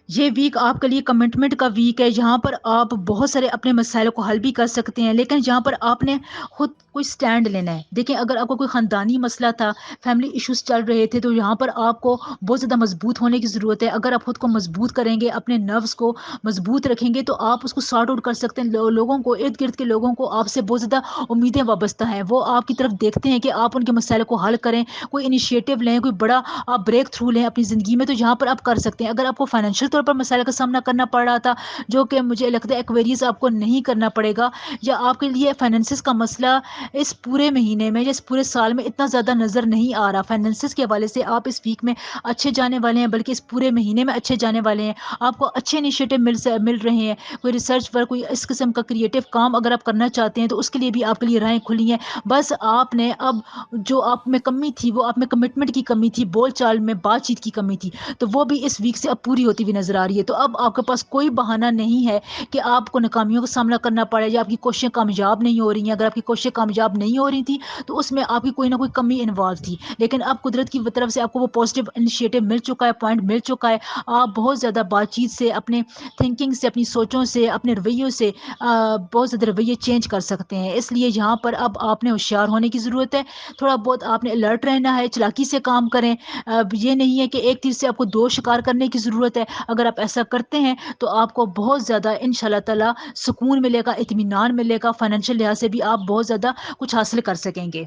یہ ویک آپ کے لیے کمٹمنٹ کا ویک ہے، جہاں پر آپ بہت سارے اپنے مسائل کو حل بھی کر سکتے ہیں، لیکن جہاں پر آپ نے خود کوئی سٹینڈ لینا ہے۔ دیکھیں، اگر آپ کو کوئی خاندانی مسئلہ تھا، فیملی ایشوز چل رہے تھے، تو یہاں پر آپ کو بہت زیادہ مضبوط ہونے کی ضرورت ہے۔ اگر آپ خود کو مضبوط کریں گے، اپنے نروس کو مضبوط رکھیں گے، تو آپ اس کو سارٹ آؤٹ کر سکتے ہیں۔ لوگوں کو، ارد گرد کے لوگوں کو آپ سے بہت زیادہ امیدیں وابستہ ہیں، وہ آپ کی طرف دیکھتے ہیں کہ آپ ان کے مسائل کو حل کریں، کوئی انیشیٹو لیں، کوئی بڑا آپ بریک تھرو لیں اپنی زندگی میں، تو یہاں پر آپ کر سکتے ہیں۔ اگر آپ کو فائنینشیل طور پر مسائل کا سامنا کرنا پڑ رہا تھا، جو کہ مجھے لگتا ہے ایکویریز آپ کو نہیں کرنا پڑے گا، یا آپ کے لیے فائنینسز کا مسئلہ اس پورے مہینے میں یا اس پورے سال میں اتنا زیادہ نظر نہیں آ رہا، فائنینسز کے حوالے سے آپ اس ویک میں اچھے جانے والے ہیں، بلکہ اس پورے مہینے میں اچھے جانے والے ہیں، آپ کو اچھے انیشیٹو مل رہے ہیں، کوئی ریسرچ پر کوئی اس قسم کا کریٹو کام اگر آپ کرنا چاہتے ہیں، تو اس کے لیے بھی آپ کے لیے راہیں کھلی ہیں۔ بس آپ نے اب جو آپ میں کمی تھی، وہ آپ میں کمٹمنٹ کی کمی تھی، بول چال میں بات چیت کی کمی تھی، تو وہ بھی اس ویک سے اب پوری ہوتی ہوئی نظر آ رہی ہے۔ تو اب آپ کے پاس کوئی بہانہ نہیں ہے کہ آپ کو ناکامیوں کا سامنا کرنا پڑے، یا آپ کی کوششیں کامیاب نہیں ہو رہی ہیں۔ اگر آپ کی کوششیں کامیاب نہیں ہو رہی تھی، تو اس میں آپ کی کوئی نہ کوئی کمی انوالو تھی، لیکن اب قدرت کی طرف سے آپ کو وہ پازیٹیو انیشیٹو مل چکا ہے، پوائنٹ مل چکا ہے، آپ بہت زیادہ بات چیت سے، اپنے تھنکنگ سے، اپنی سوچوں سے، اپنے رویوں سے بہت زیادہ رویے چینج کر سکتے ہیں۔ اس لیے یہاں پر اب آپ نے ہوشیار ہونے کی ضرورت ہے، تھوڑا بہت آپ نے الرٹ رہنا ہے، چلاکی سے کام کریں۔ اب یہ نہیں ہے کہ ایک تیر سے آپ کو دو شکار کرنے کی ضرورت ہے۔ اگر آپ ایسا کرتے ہیں، تو آپ کو بہت زیادہ ان شاء اللہ تعالیٰ سکون ملے گا، اطمینان ملے گا، فائنینشیل لحاظ سے بھی آپ بہت زیادہ کچھ حاصل کر سکیں گے۔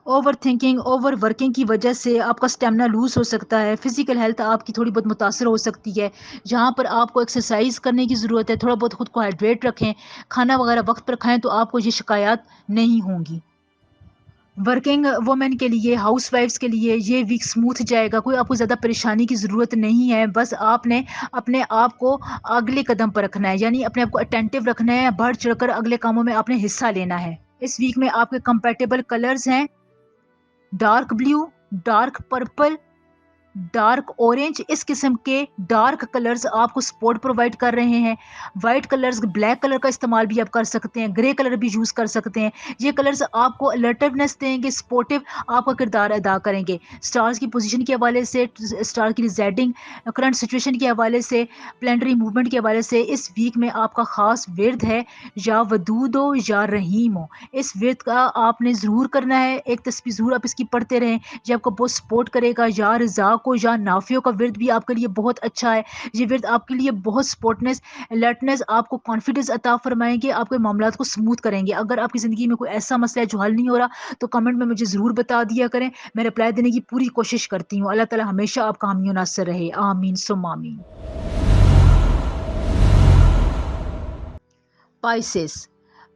اوور تھنکنگ، اوور ورکنگ کی وجہ سے آپ کا اسٹیمنا لوز ہو سکتا ہے، فزیکل ہیلتھ آپ کی تھوڑی بہت متاثر ہو سکتی ہے، جہاں پر آپ کو ایکسرسائز کرنے کی ضرورت ہے، تھوڑا بہت خود کو ہائیڈریٹ رکھیں، کھانا وغیرہ وقت پر کھائیں، تو آپ کو یہ شکایات نہیں ہوں گی۔ ورکنگ وومن کے لیے، ہاؤس وائفس کے لیے یہ ویک سموتھ جائے گا، کوئی آپ کو زیادہ پریشانی کی ضرورت نہیں ہے، بس آپ نے اپنے آپ کو اگلے قدم پر رکھنا ہے، یعنی اپنے آپ کو اٹینٹو رکھنا ہے، بڑھ چڑھ کر اگلے کاموں میں آپ نے حصہ لینا ہے۔ اس ویک میں آپ کے کمپیٹیبل کلرز ہیں dark blue, dark purple, dark orange, اس قسم کے ڈارک کلرز آپ کو سپورٹ پرووائڈ کر رہے ہیں۔ وائٹ کلرز، بلیک کلر کا استعمال بھی آپ کر سکتے ہیں، گرے کلر بھی یوز کر سکتے ہیں۔ یہ کلرز آپ کو الرٹیونیس دیں گے، سپورٹیو آپ کا کردار ادا کریں گے۔ سٹارز کی پوزیشن کے حوالے سے، سٹار کی ریزائڈنگ کرنٹ سچویشن کے حوالے سے، پلانٹری موومنٹ کے حوالے سے، اس ویک میں آپ کا خاص ورد ہے یا ودود ہو یا رحیم ہو۔ اس ورد کا آپ نے ضرور کرنا ہے، ایک تسبیح ضرور آپ اس کی پڑھتے رہیں، یہ آپ کو بہت سپورٹ کرے گا۔ یا رضا کو یا نافیوں کا ورد بھی آپ کے لیے بہت اچھا ہے، یہ ورد آپ کے لیے بہت سپورٹنس، الرٹنس، آپ کو کانفیڈنس عطا فرمائیں گے، آپ کے معاملات کو سموتھ کریں گے۔ اگر آپ کی زندگی میں کوئی ایسا مسئلہ ہے جو حل نہیں ہو رہا، تو کمنٹ میں مجھے ضرور بتا دیا کریں، میں رپلائی دینے کی پوری کوشش کرتی ہوں۔ اللہ تعالیٰ ہمیشہ آپ کا حامی و ناصر رہے، آمین ثم آمین۔ پائسس،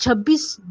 26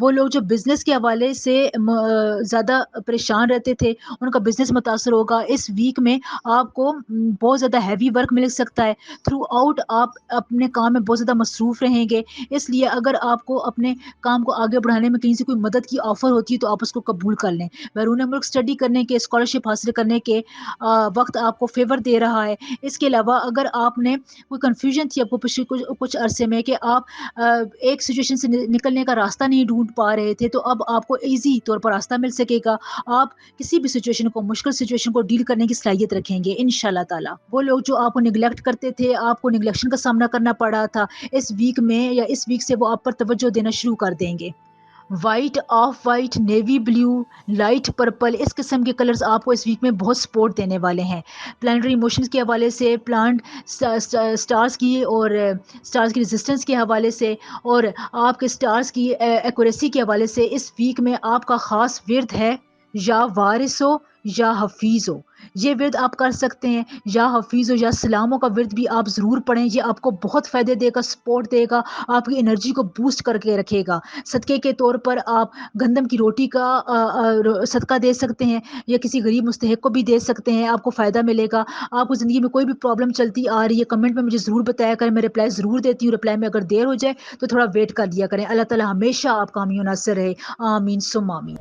وہ لوگ جو بزنس کے حوالے سے زیادہ پریشان رہتے تھے، ان کا بزنس متاثر ہوگا۔ اس ویک میں آپ کو بہت زیادہ ہیوی ورک مل سکتا ہے۔ تھرو آؤٹ آپ اپنے کام میں بہت زیادہ مصروف رہیں گے، اس لیے اگر آپ کو اپنے کام کو آگے بڑھانے میں کہیں سے کوئی مدد کی آفر ہوتی ہے تو آپ اس کو قبول کر لیں۔ بیرون ملک اسٹڈی کرنے کے، اسکالرشپ حاصل کرنے کے وقت آپ کو فیور دے رہا ہے۔ اس کے علاوہ اگر آپ نے کوئی کنفیوژن تھی آپ کو پچھلے کچھ عرصے میں کہ آپ ایک سچویشن سے نکلنے کا راستہ نہیں ڈھونڈ پا رہے تھے، تو اب آپ کو ایزی طور پر راستہ مل سکے گا۔ آپ کسی بھی سچویشن کو، مشکل سچویشن کو ڈیل کرنے کی صلاحیت رکھیں گے انشاءاللہ تعالی۔ وہ لوگ جو آپ کو نگلیکٹ کرتے تھے، آپ کو نگلیکشن کا سامنا کرنا پڑا تھا، اس ویک میں یا اس ویک سے وہ آپ پر توجہ دینا شروع کر دیں گے۔ White, off white, navy blue, light purple, اس قسم کے کلرز آپ کو اس ویک میں بہت سپورٹ دینے والے ہیں۔ پلانٹری ایموشنز کے حوالے سے، پلانٹ سٹارز کی اور سٹارز کی ریزسٹنس کے حوالے سے، اور آپ کے سٹارز کی ایکوریسی کے حوالے سے اس ویک میں آپ کا خاص ورد ہے یا وارث ہو یا حفیظ ہو۔ یہ ورد آپ کر سکتے ہیں، یا حفیظ ہو یا سلاموں کا ورد بھی آپ ضرور پڑھیں۔ یہ آپ کو بہت فائدے دے گا، سپورٹ دے گا، آپ کی انرجی کو بوسٹ کر کے رکھے گا۔ صدقے کے طور پر آپ گندم کی روٹی کا صدقہ دے سکتے ہیں، یا کسی غریب مستحق کو بھی دے سکتے ہیں، آپ کو فائدہ ملے گا۔ آپ کو زندگی میں کوئی بھی پرابلم چلتی آ رہی ہے، کمنٹ میں مجھے ضرور بتایا کریں، میں رپلائی ضرور دیتی ہوں۔ رپلائی میں اگر دیر ہو جائے تو تھوڑا ویٹ کر لیا کریں۔ اللہ تعالی ہمیشہ آپ کا حامی و ناصر رہے، آمین ثم آمین۔